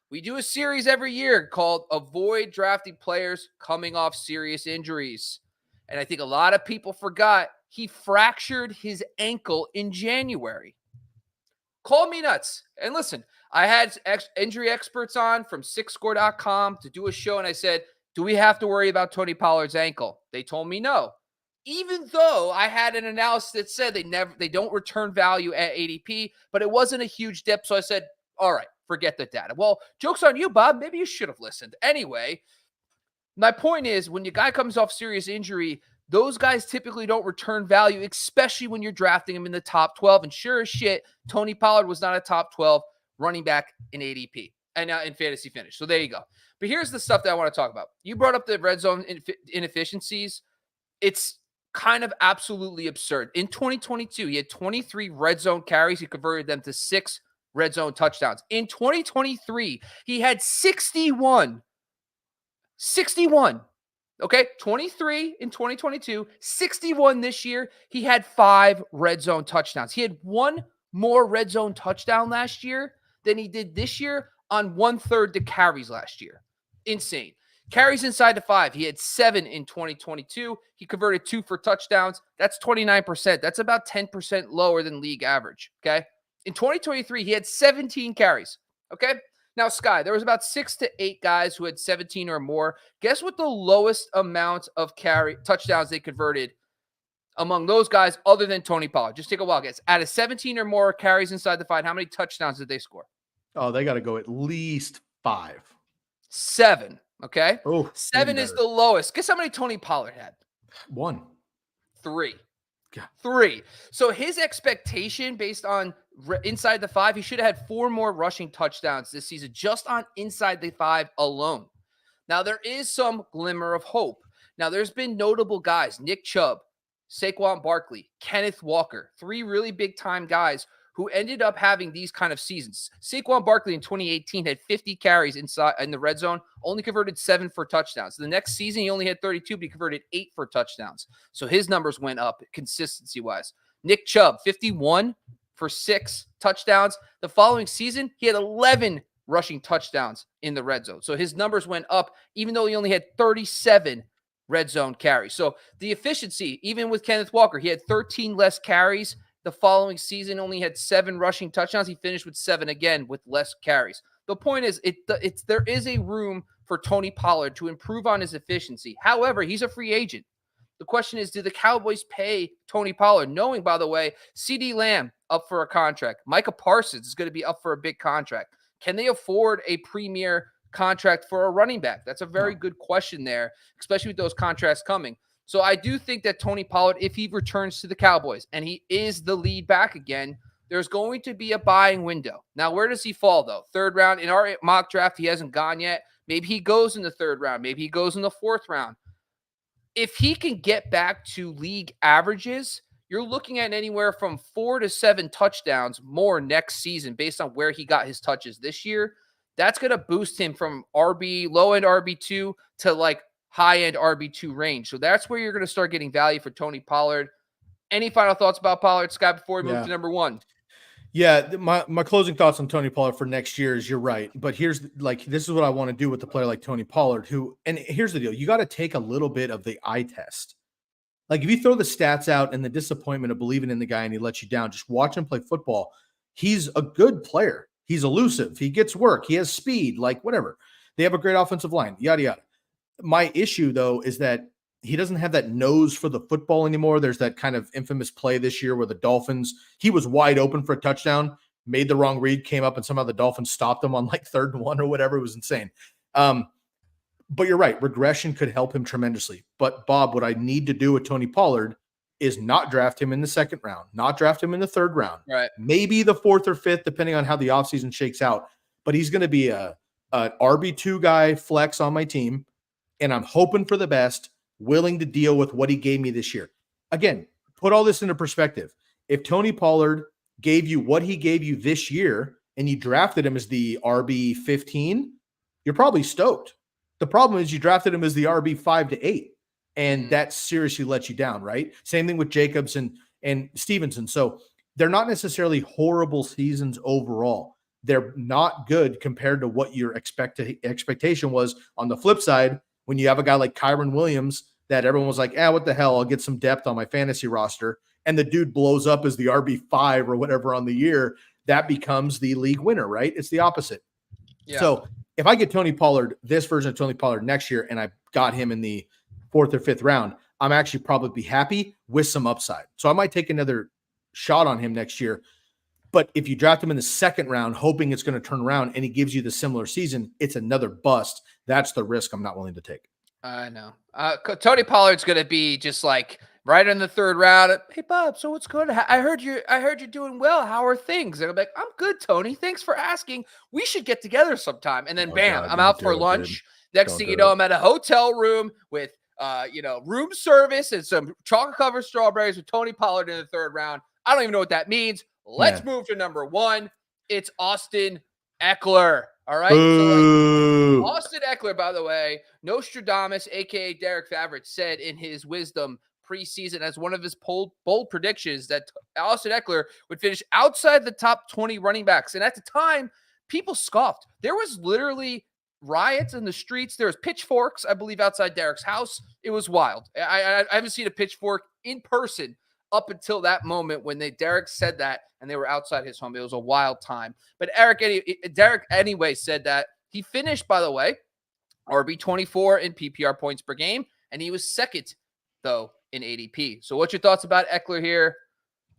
we do a series every year called Avoid Drafting Players Coming Off Serious Injuries. And I think a lot of people forgot he fractured his ankle in January. Call me nuts. And listen, I had injury experts on from SixScore.com to do a show, and I said, do we have to worry about Tony Pollard's ankle? They told me no. Even though I had an analysis that said they don't return value at ADP, but it wasn't a huge dip, so I said, all right, forget the data. Well, joke's on you, Bob. Maybe you should have listened. Anyway, my point is, when your guy comes off serious injury, those guys typically don't return value, especially when you're drafting them in the top 12. And sure as shit, Tony Pollard was not a top 12 running back in ADP and in fantasy finish. So there you go. But here's the stuff that I want to talk about. You brought up the red zone inefficiencies. It's kind of absolutely absurd. In 2022, he had 23 red zone carries. He converted them to 6 red zone touchdowns. In 2023, he had 61. Okay, 23 in 2022, 61 this year. He had 5 red zone touchdowns. He had 1 more red zone touchdown last year than he did this year on 1/3 the carries last year. Insane. Carries inside the 5. He had 7 in 2022. He converted 2 for touchdowns. That's 29%. That's about 10% lower than league average. Okay. In 2023, he had 17 carries. Okay. Now, Sky, there was about 6 to 8 guys who had 17 or more. Guess what the lowest amount of touchdowns they converted among those guys other than Tony Pollard? Just take a wild guess. Out of 17 or more carries inside the 5, how many touchdowns did they score?
Oh, they got to go at least 5.
7. Okay.
Oh,
7 is the lowest. Guess how many Tony Pollard had?
1.
3.
God.
3. So his expectation based on inside the 5, he should have had 4 more rushing touchdowns this season just on inside the 5 alone. Now, there is some glimmer of hope. Now, there's been notable guys, Nick Chubb, Saquon Barkley, Kenneth Walker, 3 really big-time guys who ended up having these kind of seasons. Saquon Barkley in 2018 had 50 carries inside in the red zone, only converted 7 for touchdowns. The next season, he only had 32, but he converted 8 for touchdowns. So his numbers went up consistency-wise. Nick Chubb, 51 for 6 touchdowns. The following season, he had 11 rushing touchdowns in the red zone. So his numbers went up, even though he only had 37 red zone carries. So the efficiency, even with Kenneth Walker, he had 13 less carries. The following season only had 7 rushing touchdowns. He finished with 7 again with less carries. The point is, there is a room for Tony Pollard to improve on his efficiency. However, he's a free agent. The question is, do the Cowboys pay Tony Pollard? Knowing, by the way, CeeDee Lamb up for a contract. Micah Parsons is going to be up for a big contract. Can they afford a premier contract for a running back? That's a very good question there, especially with those contracts coming. So I do think that Tony Pollard, if he returns to the Cowboys and he is the lead back again, there's going to be a buying window. Now, where does he fall, though? 3rd round. In our mock draft, he hasn't gone yet. Maybe he goes in the 3rd round. Maybe he goes in the 4th round. If he can get back to league averages, you're looking at anywhere from 4 to 7 touchdowns more next season based on where he got his touches this year. That's going to boost him from low-end RB2 to like high-end RB2 range. So that's where you're going to start getting value for Tony Pollard. Any final thoughts about Pollard, Scott, before we move to number 1?
Yeah, my closing thoughts on Tony Pollard for next year is you're right. But this is what I want to do with a player like Tony Pollard, and here's the deal. You got to take a little bit of the eye test. Like if you throw the stats out and the disappointment of believing in the guy and he lets you down, just watch him play football. He's a good player. He's elusive. He gets work. He has speed, like whatever. They have a great offensive line, yada, yada. My issue, though, is that he doesn't have that nose for the football anymore. There's that kind of infamous play this year where the Dolphins, he was wide open for a touchdown, made the wrong read, came up, and somehow the Dolphins stopped him on like 3rd and 1 or whatever. It was insane. But you're right. Regression could help him tremendously. But Bob, what I need to do with Tony Pollard is not draft him in the 2nd round, not draft him in the 3rd round,
right?
Maybe the 4th or 5th, depending on how the offseason shakes out. But he's going to be an RB2 guy flex on my team. And I'm hoping for the best, willing to deal with what he gave me this year. Again, put all this into perspective. If Tony Pollard gave you what he gave you this year and you drafted him as the RB 15, you're probably stoked. The problem is you drafted him as the RB 5 to 8, and that seriously lets you down, right? Same thing with Jacobs and Stevenson. So they're not necessarily horrible seasons overall. They're not good compared to what your expectation was. On the flip side, when you have a guy like Kyron Williams that everyone was like, what the hell? I'll get some depth on my fantasy roster. And the dude blows up as the RB5 or whatever on the year. That becomes the league winner, right? It's the opposite. Yeah. So if I get Tony Pollard, this version of Tony Pollard next year, and I got him in the 4th or 5th round, I'm actually probably be happy with some upside. So I might take another shot on him next year. But if you draft him in the 2nd round, hoping it's going to turn around and he gives you the similar season, it's another bust. That's the risk I'm not willing to take.
I know. Tony Pollard's going to be just like right in the 3rd round. Hey, Bob, so what's good? I heard you're doing well. How are things? And I'm like, I'm good, Tony. Thanks for asking. We should get together sometime. And then bam, I'm out for lunch. Next thing you know, I'm at a hotel room with room service and some chocolate covered strawberries with Tony Pollard in the 3rd round. I don't even know what that means. Let's move to number 1. It's Austin Ekeler. All right. So Austin Ekeler, by the way, Nostradamus, a.k.a. Derek Favret, said in his wisdom preseason as one of his bold predictions that Austin Ekeler would finish outside the top 20 running backs. And at the time, people scoffed. There was literally riots in the streets. There was pitchforks, I believe, outside Derek's house. It was wild. I haven't seen a pitchfork in person up until that moment when Derek said that and they were outside his home. It was a wild time. But Derek anyway said that he finished, by the way, RB24 in PPR points per game, and he was 2nd, though, in ADP. So what's your thoughts about Ekeler here?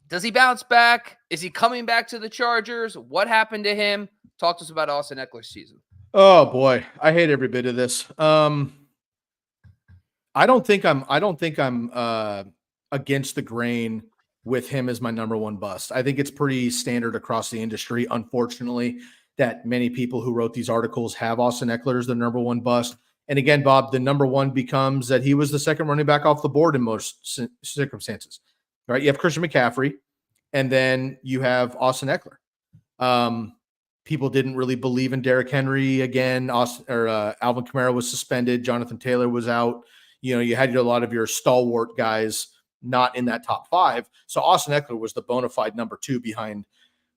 Does he bounce back? Is he coming back to the Chargers? What happened to him? Talk to us about Austin Ekeler's season.
Oh boy, I hate every bit of this. I don't think I'm against the grain with him as my number 1 bust. I think it's pretty standard across the industry, unfortunately, that many people who wrote these articles have Austin Ekeler as the number 1 bust. And again, Bob, the number 1 becomes that he was the 2nd running back off the board in most circumstances, right? You have Christian McCaffrey, and then you have Austin Ekeler. People didn't really believe in Derrick Henry again. Alvin Kamara was suspended. Jonathan Taylor was out. You had a lot of your stalwart guys not in that top 5. So Austin Ekeler was the bona fide number 2 behind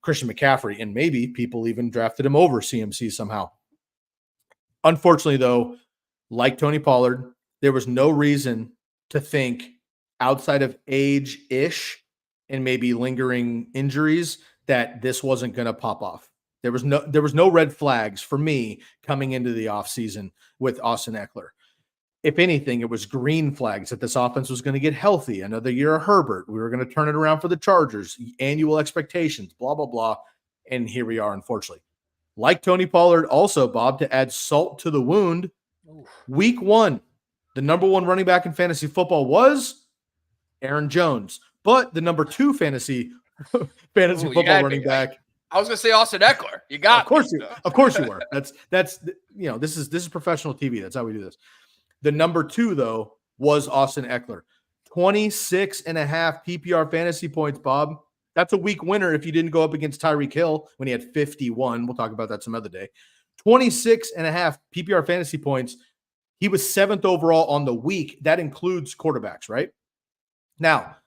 Christian McCaffrey, and maybe people even drafted him over CMC somehow. Unfortunately, though, like Tony Pollard, there was no reason to think outside of age-ish and maybe lingering injuries that this wasn't going to pop off. There was no red flags for me coming into the offseason with Austin Ekeler. If anything, it was green flags that this offense was going to get healthy. Another year of Herbert. We were going to turn it around for the Chargers. Annual expectations, blah, blah, blah. And here we are, unfortunately. Like Tony Pollard also, Bob, to add salt to the wound, week 1, the number 1 running back in fantasy football was Aaron Jones. But the number 2 fantasy football running back.
I was going to say Austin Ekeler. You got
Of course you were. That's this is professional TV. That's how we do this. The number 2, though, was Austin Ekeler. 26.5 PPR fantasy points, Bob. That's a week winner if you didn't go up against Tyreek Hill when he had 51. We'll talk about that some other day. 26.5 PPR fantasy points. He was 7th overall on the week. That includes quarterbacks, right? Now,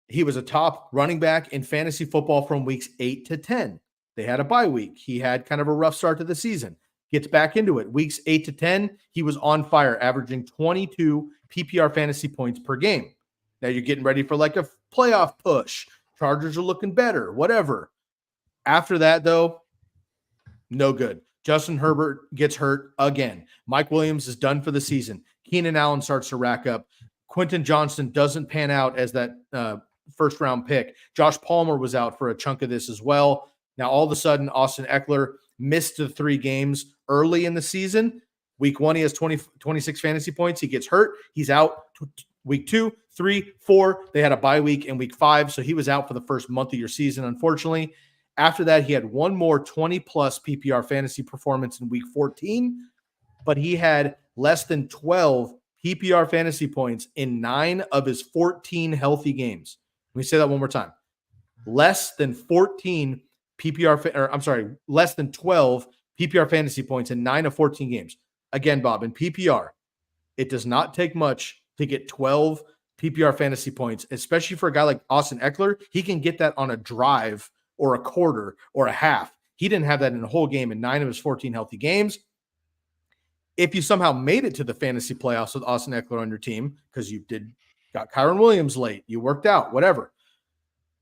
he was a top running back in fantasy football from weeks 8 to 10. They had a bye week. He had kind of a rough start to the season. Gets back into it. Weeks 8 to 10, he was on fire, averaging 22 PPR fantasy points per game. Now you're getting ready for like a playoff push. Chargers are looking better, whatever. After that, though, no good. Justin Herbert gets hurt again. Mike Williams is done for the season. Keenan Allen starts to rack up. Quentin Johnston doesn't pan out as that first-round pick. Josh Palmer was out for a chunk of this as well. Now, all of a sudden, Austin Ekeler missed the 3 games early in the season. Week 1, he has 26 fantasy points. He gets hurt. He's out week 2, 3, 4. They had a bye week in week 5, so he was out for the first month of your season, unfortunately. After that, he had one more 20-plus PPR fantasy performance in week 14, but he had less than 12 PPR fantasy points in 9 of his 14 healthy games. Let me say that one more time. Less than 12 PPR fantasy points in 9 of 14 games. Again, Bob, in PPR, it does not take much to get 12 PPR fantasy points, especially for a guy like Austin Ekeler. He can get that on a drive or a quarter or a half. He didn't have that in a whole game in 9 of his 14 healthy games. If you somehow made it to the fantasy playoffs with Austin Ekeler on your team, because you got Kyron Williams late, you worked out, whatever.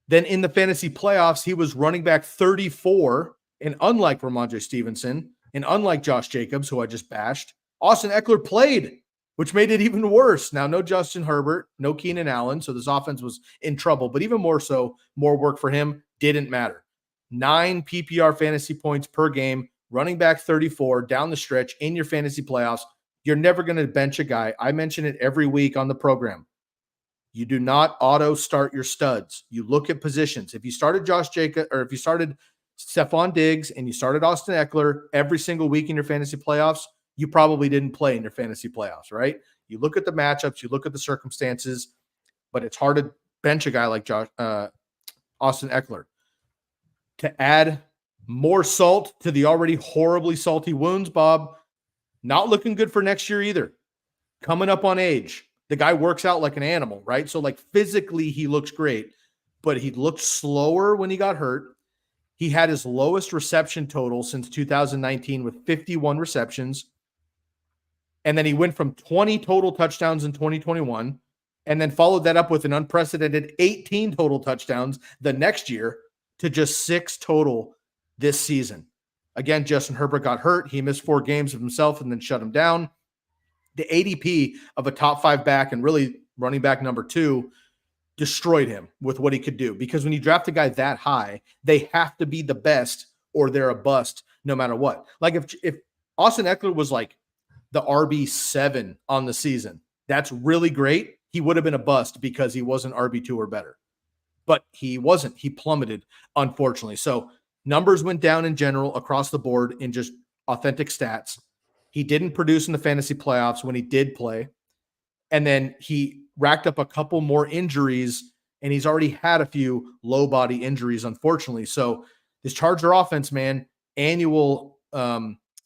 Then in the fantasy playoffs, he was running back 34. And unlike Rhamondre Stevenson and unlike Josh Jacobs, who I just bashed, Austin Ekeler played, which made it even worse. Now, no Justin Herbert, no Keenan Allen. So this offense was in trouble, but even more so, more work for him didn't matter. 9 PPR fantasy points per game, running back 34 down the stretch in your fantasy playoffs. You're never going to bench a guy. I mention it every week on the program. You do not auto start your studs. You look at positions. If you started Josh Jacobs, or if you started Stephon Diggs and you started Austin Ekeler every single week in your fantasy playoffs, you probably didn't play in your fantasy playoffs, right? You look at the matchups, you look at the circumstances, but it's hard to bench a guy like Austin Ekeler. To add more salt to the already horribly salty wounds, Bob, not looking good for next year either. Coming up on age. The guy works out like an animal, right? So like physically he looks great, but he looked slower when he got hurt. He had his lowest reception total since 2019 with 51 receptions. And then he went from 20 total touchdowns in 2021 and then followed that up with an unprecedented 18 total touchdowns the next year to just 6 total this season. Again, Justin Herbert got hurt. He missed 4 games of himself and then shut him down. The ADP of a top 5 back and really running back number 2 destroyed him with what he could do. Because when you draft a guy that high, they have to be the best or they're a bust no matter what. Like if Austin Ekeler was like the RB7 on the season, that's really great. He would have been a bust because he wasn't RB2 or better. But he wasn't. He plummeted, unfortunately. So numbers went down in general across the board in just authentic stats. He didn't produce in the fantasy playoffs when he did play. And then he racked up a couple more injuries, and he's already had a few low body injuries, unfortunately. So this Charger offense, man, annual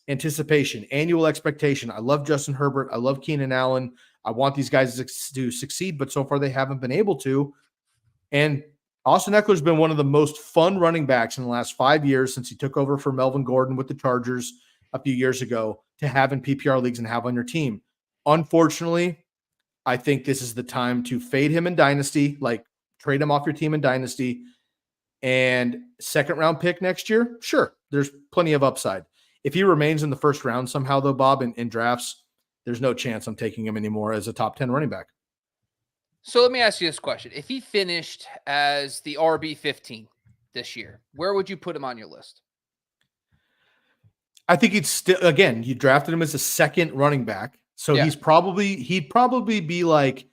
anticipation, annual expectation. I love Justin Herbert. I love Keenan Allen. I want these guys to succeed, but so far they haven't been able to. And Austin Eckler's been one of the most fun running backs in the last 5 years since he took over for Melvin Gordon with the Chargers a few years ago to have in PPR leagues and have on your team. Unfortunately, I think this is the time to fade him in Dynasty, like trade him off your team in Dynasty. And second round pick next year, sure, there's plenty of upside. If he remains in the first round somehow, though, Bob, in drafts, there's no chance I'm taking him anymore as a top 10 running back.
So let me ask you this question. If he finished as the RB15 this year, where would you put him on your list?
I think he'd still, again, you drafted him as a second running back. So he'd probably be like,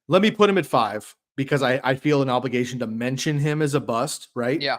let me put him at 5 because I feel an obligation to mention him as a bust, right?
Yeah.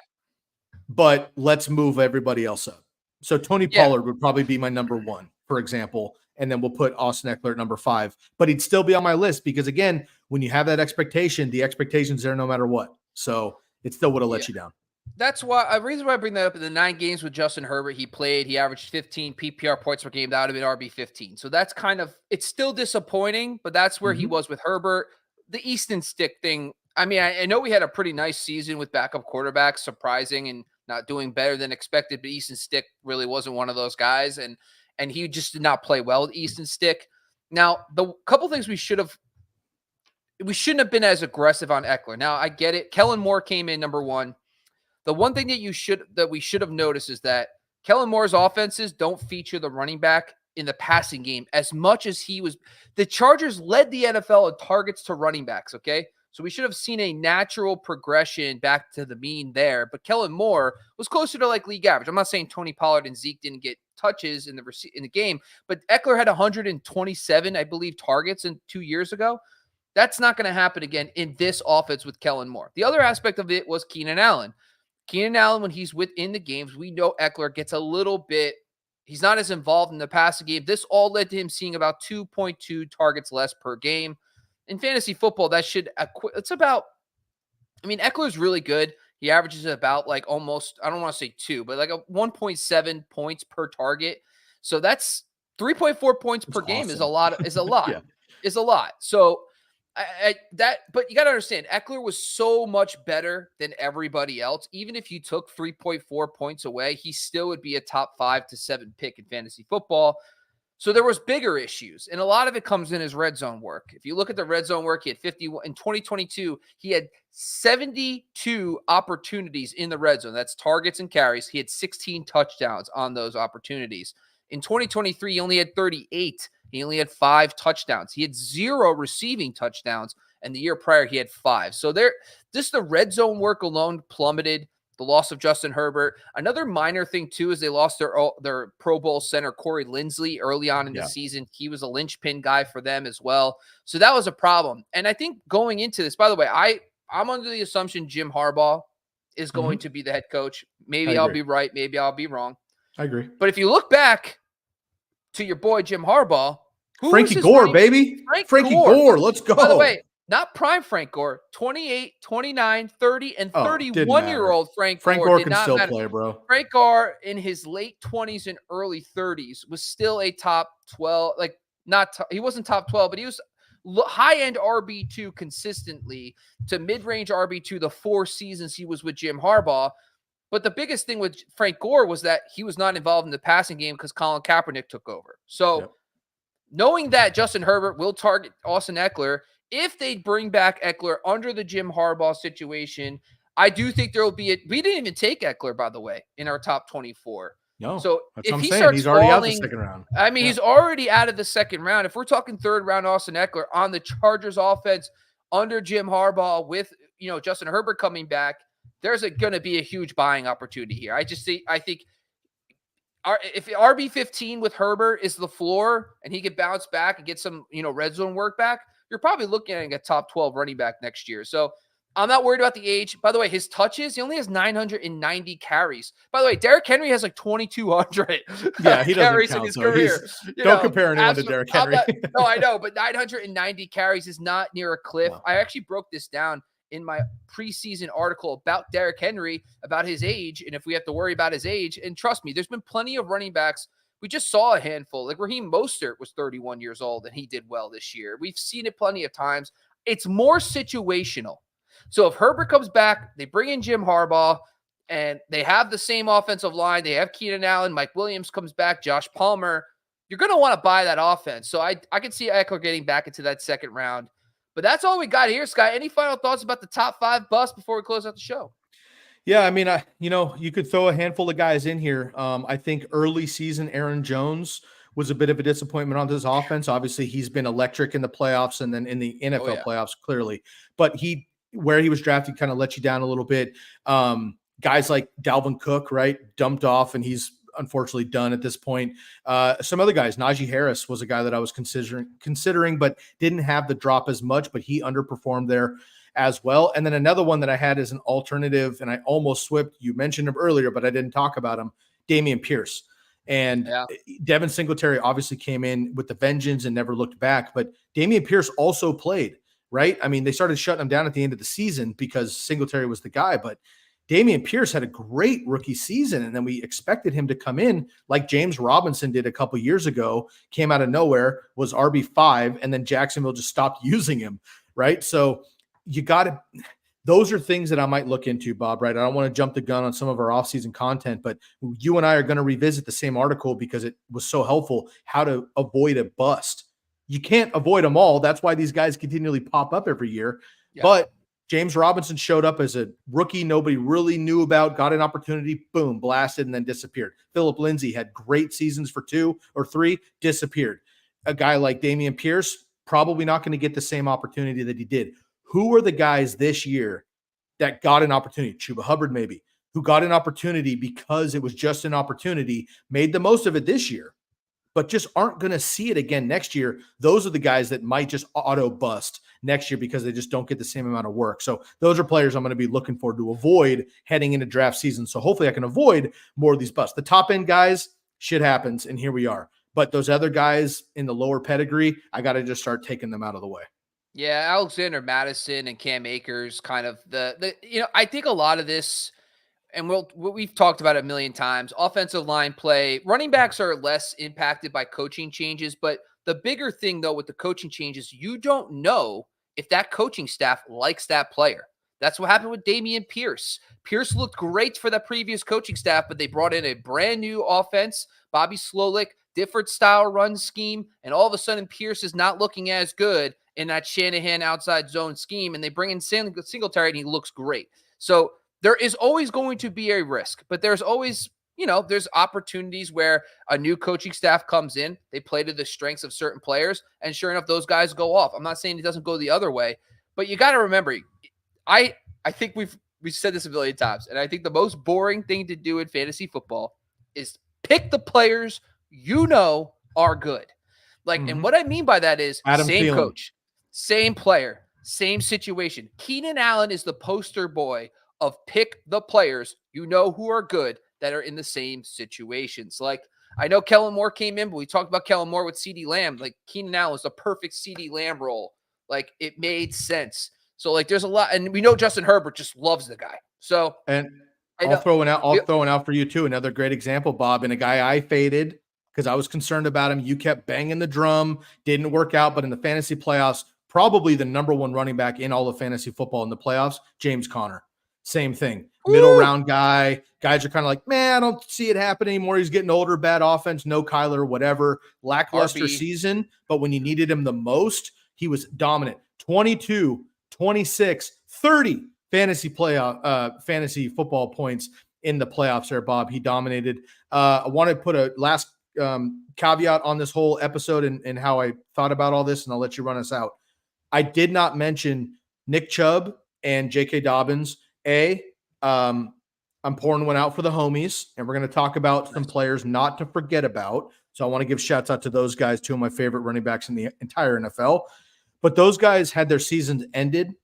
But let's move everybody else up. So Tony Pollard would probably be my number 1, for example. And then we'll put Austin Ekeler at number 5, but he'd still be on my list because, again, when you have that expectation, the expectation's there no matter what. So it still would have let you down.
That's why a reason why I bring that up in the 9 games with Justin Herbert, he played, he averaged 15 PPR points per game. That would have been RB15. So that's kind of, it's still disappointing, but that's where he was with Herbert. The Easton Stick thing. I mean, I know we had a pretty nice season with backup quarterbacks, surprising and not doing better than expected, but Easton Stick really wasn't one of those guys. And he just did not play well with Easton Stick. Now, the couple things we shouldn't have been as aggressive on Ekeler. Now, I get it. Kellen Moore came in number 1. The one thing that we should have noticed is that Kellen Moore's offenses don't feature the running back in the passing game as much as he was. The Chargers led the NFL in targets to running backs, okay? So we should have seen a natural progression back to the mean there. But Kellen Moore was closer to like league average. I'm not saying Tony Pollard and Zeke didn't get touches in the game, but Ekeler had 127, I believe, targets 2 years ago. That's not going to happen again in this offense with Kellen Moore. The other aspect of it was Keenan Allen. Keenan Allen, when he's within the games, we know Ekeler gets a little bit, he's not as involved in the passing game. This all led to him seeing about 2.2 targets less per game. In fantasy football, it's about, I mean, Eckler's really good. He averages about like almost, I don't want to say 2, but like a 1.7 points per target. So that's 3.4 points per game is a lot.
Yeah.
Is a lot. So but you got to understand, Ekeler was so much better than everybody else. Even if you took 3.4 points away, he still would be a top 5 to 7 pick in fantasy football. So there was bigger issues, and a lot of it comes in his red zone work. If you look at the red zone work, he had 51 in 2022. He had 72 opportunities in the red zone. That's targets and carries. He had 16 touchdowns on those opportunities. In 2023, he only had 38. He only had 5 touchdowns. He had 0 receiving touchdowns, and the year prior he had 5. So just the red zone work alone plummeted. The loss of Justin Herbert. Another minor thing, too, is they lost their Pro Bowl center, Corey Linsley, early on in the season. He was a linchpin guy for them as well. So that was a problem. And I think going into this, by the way, I'm under the assumption Jim Harbaugh is going to be the head coach. Maybe I'll be right. Maybe I'll be wrong.
I agree.
But if you look back to your boy Jim Harbaugh,
Frankie Gore, baby. Frankie Gore. Let's go.
By the way, not prime Frank Gore, 28, 29, 30, and 31-year-old Frank Gore
can still play, bro.
Frank Gore in his late 20s and early 30s was still a top 12, he wasn't top 12, but he was high-end RB2 consistently to mid-range RB2 the 4 seasons he was with Jim Harbaugh. But the biggest thing with Frank Gore was that he was not involved in the passing game because Colin Kaepernick took over. So knowing that Justin Herbert will target Austin Ekeler, if they bring back Ekeler under the Jim Harbaugh situation, I do think there will be we didn't even take Ekeler, by the way, in our top 24.
No.
So
that's
if
what I'm
he
saying.
starts
He's already out the
falling,
second round.
I mean, he's already out of the second round. If we're talking third round Austin Ekeler on the Chargers offense under Jim Harbaugh with, Justin Herbert coming back, there's going to be a huge buying opportunity here. I think if RB15 with Herbert is the floor and he could bounce back and get some, red zone work back, you're probably looking at a top 12 running back next year. So I'm not worried about the age. By the way, his touches, he only has 990 carries. By the way, Derrick Henry has like 2,200
he
carries
count,
in his
so
career.
Don't compare anyone to Derrick Henry.
No, I know, but 990 carries is not near a cliff. No. I actually broke this down in my preseason article about Derrick Henry, about his age, and if we have to worry about his age. And trust me, there's been plenty of running backs. We just saw a handful. Like Raheem Mostert was 31 years old, and he did well this year. We've seen it plenty of times. It's more situational. So if Herbert comes back, they bring in Jim Harbaugh, and they have the same offensive line. They have Keenan Allen, Mike Williams comes back, Josh Palmer. You're going to want to buy that offense. So I can see Ekeler getting back into that second round. But that's all we got here, Sky. Any final thoughts about the top 5 busts before we close out the show?
Yeah, I mean, you could throw a handful of guys in here. I think early season Aaron Jones was a bit of a disappointment on this offense. Obviously, he's been electric in the playoffs and then in the NFL playoffs, clearly. But where he was drafted kind of let you down a little bit. Guys like Dalvin Cook, right, dumped off, and he's unfortunately done at this point. Some other guys, Najee Harris was a guy that I was considering, but didn't have the drop as much, but he underperformed there as well. And then another one that I had as an alternative, and I almost slipped. You mentioned him earlier, but I didn't talk about him, Dameon Pierce. And Devin Singletary obviously came in with the vengeance and never looked back, but Dameon Pierce also played, right? I mean, they started shutting him down at the end of the season because Singletary was the guy, but Dameon Pierce had a great rookie season, and then we expected him to come in like James Robinson did a couple years ago, came out of nowhere, was RB5, and then Jacksonville just stopped using him, right? So those are things that I might look into, Bob, right? I don't want to jump the gun on some of our offseason content, but you and I are going to revisit the same article because it was so helpful, how to avoid a bust. You can't avoid them all. That's why these guys continually pop up every year. Yeah. But James Robinson showed up as a rookie nobody really knew about, got an opportunity, boom, blasted, and then disappeared. Phillip Lindsay had great seasons for 2 or 3, disappeared. A guy like Dameon Pierce, probably not going to get the same opportunity that he did. Who are the guys this year that got an opportunity? Chuba Hubbard, maybe, who got an opportunity because it was just an opportunity, made the most of it this year, but just aren't going to see it again next year. Those are the guys that might just auto bust next year because they just don't get the same amount of work. So those are players I'm going to be looking for to avoid heading into draft season. So hopefully I can avoid more of these busts. The top end guys, shit happens, and here we are. But those other guys in the lower pedigree, I got to just start taking them out of the way.
Yeah, Alexander Madison and Cam Akers, kind of I think a lot of this, and we've talked about it a million times, offensive line play, running backs are less impacted by coaching changes, but the bigger thing, though, with the coaching changes, you don't know if that coaching staff likes that player. That's what happened with Dameon Pierce. Pierce looked great for the previous coaching staff, but they brought in a brand new offense, Bobby Slolik, different style run scheme, and all of a sudden Pierce is not looking as good in that Shanahan outside zone scheme, and they bring in Singletary, and he looks great. So there is always going to be a risk, but there's always, there's opportunities where a new coaching staff comes in, they play to the strengths of certain players, and sure enough, those guys go off. I'm not saying it doesn't go the other way, but you got to remember, I think we've said this a million times, and I think the most boring thing to do in fantasy football is pick the players are good. And what I mean by that is same coach, same player, same situation. Keenan Allen is the poster boy of pick the players who are good that are in the same situations. I know Kellen Moore came in, but we talked about Kellen Moore with CeeDee Lamb. Keenan Allen is the perfect CeeDee Lamb role. It made sense. So there's a lot, and we know Justin Herbert just loves the guy. So
I'll throw it out for you too. Another great example, Bob, and a guy I faded because I was concerned about him. You kept banging the drum, didn't work out, but in the fantasy playoffs, probably the number 1 running back in all of fantasy football in the playoffs, James Conner. Same thing. Middle round guy. Guys are kind of like, man, I don't see it happen anymore. He's getting older, bad offense, no Kyler, whatever. Lackluster season, but when you needed him the most, he was dominant. 22, 26, 30 fantasy football points in the playoffs there, Bob. He dominated. I want to put a last caveat on this whole episode and how I thought about all this, and I'll let you run us out. I did not mention Nick Chubb and J.K. Dobbins. I'm pouring one out for the homies, and we're going to talk about some players not to forget about. So I want to give shouts out to those guys, 2 of my favorite running backs in the entire NFL. But those guys had their seasons ended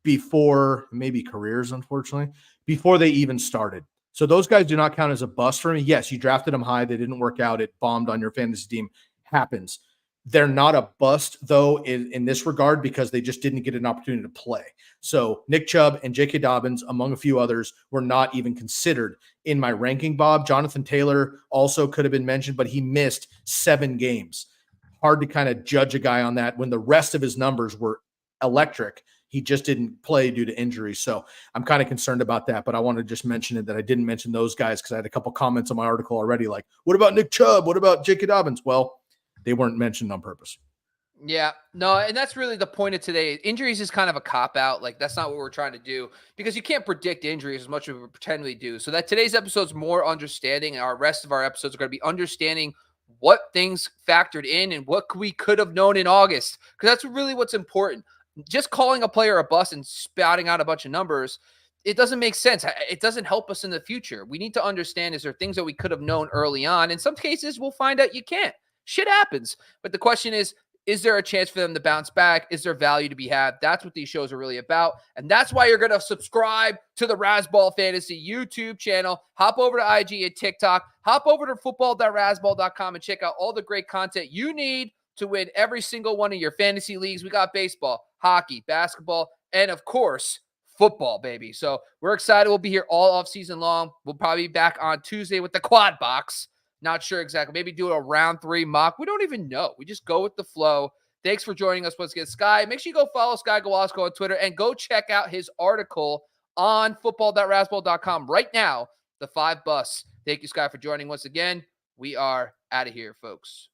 before, maybe careers, unfortunately, before they even started. So those guys do not count as a bust for me. Yes, you drafted them high. They didn't work out. It bombed on your fantasy team. Happens. They're not a bust, though, in this regard because they just didn't get an opportunity to play. So Nick Chubb and J.K. Dobbins, among a few others, were not even considered in my ranking, Bob. Jonathan Taylor also could have been mentioned, but he missed 7 games. Hard to kind of judge a guy on that when the rest of his numbers were electric. He just didn't play due to injury. So I'm kind of concerned about that, but I want to just mention it that I didn't mention those guys because I had a couple comments on my article already. Like, what about Nick Chubb? What about J.K. Dobbins? Well, they weren't mentioned on purpose.
Yeah, no, and that's really the point of today. Injuries is kind of a cop out. Like, that's not what we're trying to do because you can't predict injuries as much as we pretend we do. So that today's episode is more understanding, and our rest of our episodes are going to be understanding what things factored in and what we could have known in August, because that's really what's important. Just calling a player a bust and spouting out a bunch of numbers, it doesn't make sense. It doesn't help us in the future. We need to understand, is there things that we could have known early on? In some cases, we'll find out you can't. Shit happens. But the question is there a chance for them to bounce back? Is there value to be had? That's what these shows are really about. And that's why you're going to subscribe to the Razzball Fantasy YouTube channel. Hop over to IG and TikTok. Hop over to football.razzball.com and check out all the great content you need to win every single one of your fantasy leagues. We got baseball, hockey, basketball, and of course, football, baby. So we're excited. We'll be here all off season long. We'll probably be back on Tuesday with the quad box. Not sure exactly. Maybe do a round 3 mock. We don't even know. We just go with the flow. Thanks for joining us once again, Sky. Make sure you go follow Sky Guasco on Twitter and go check out his article on football.razzball.com right now, the 5 busts. Thank you, Sky, for joining once again. We are out of here, folks.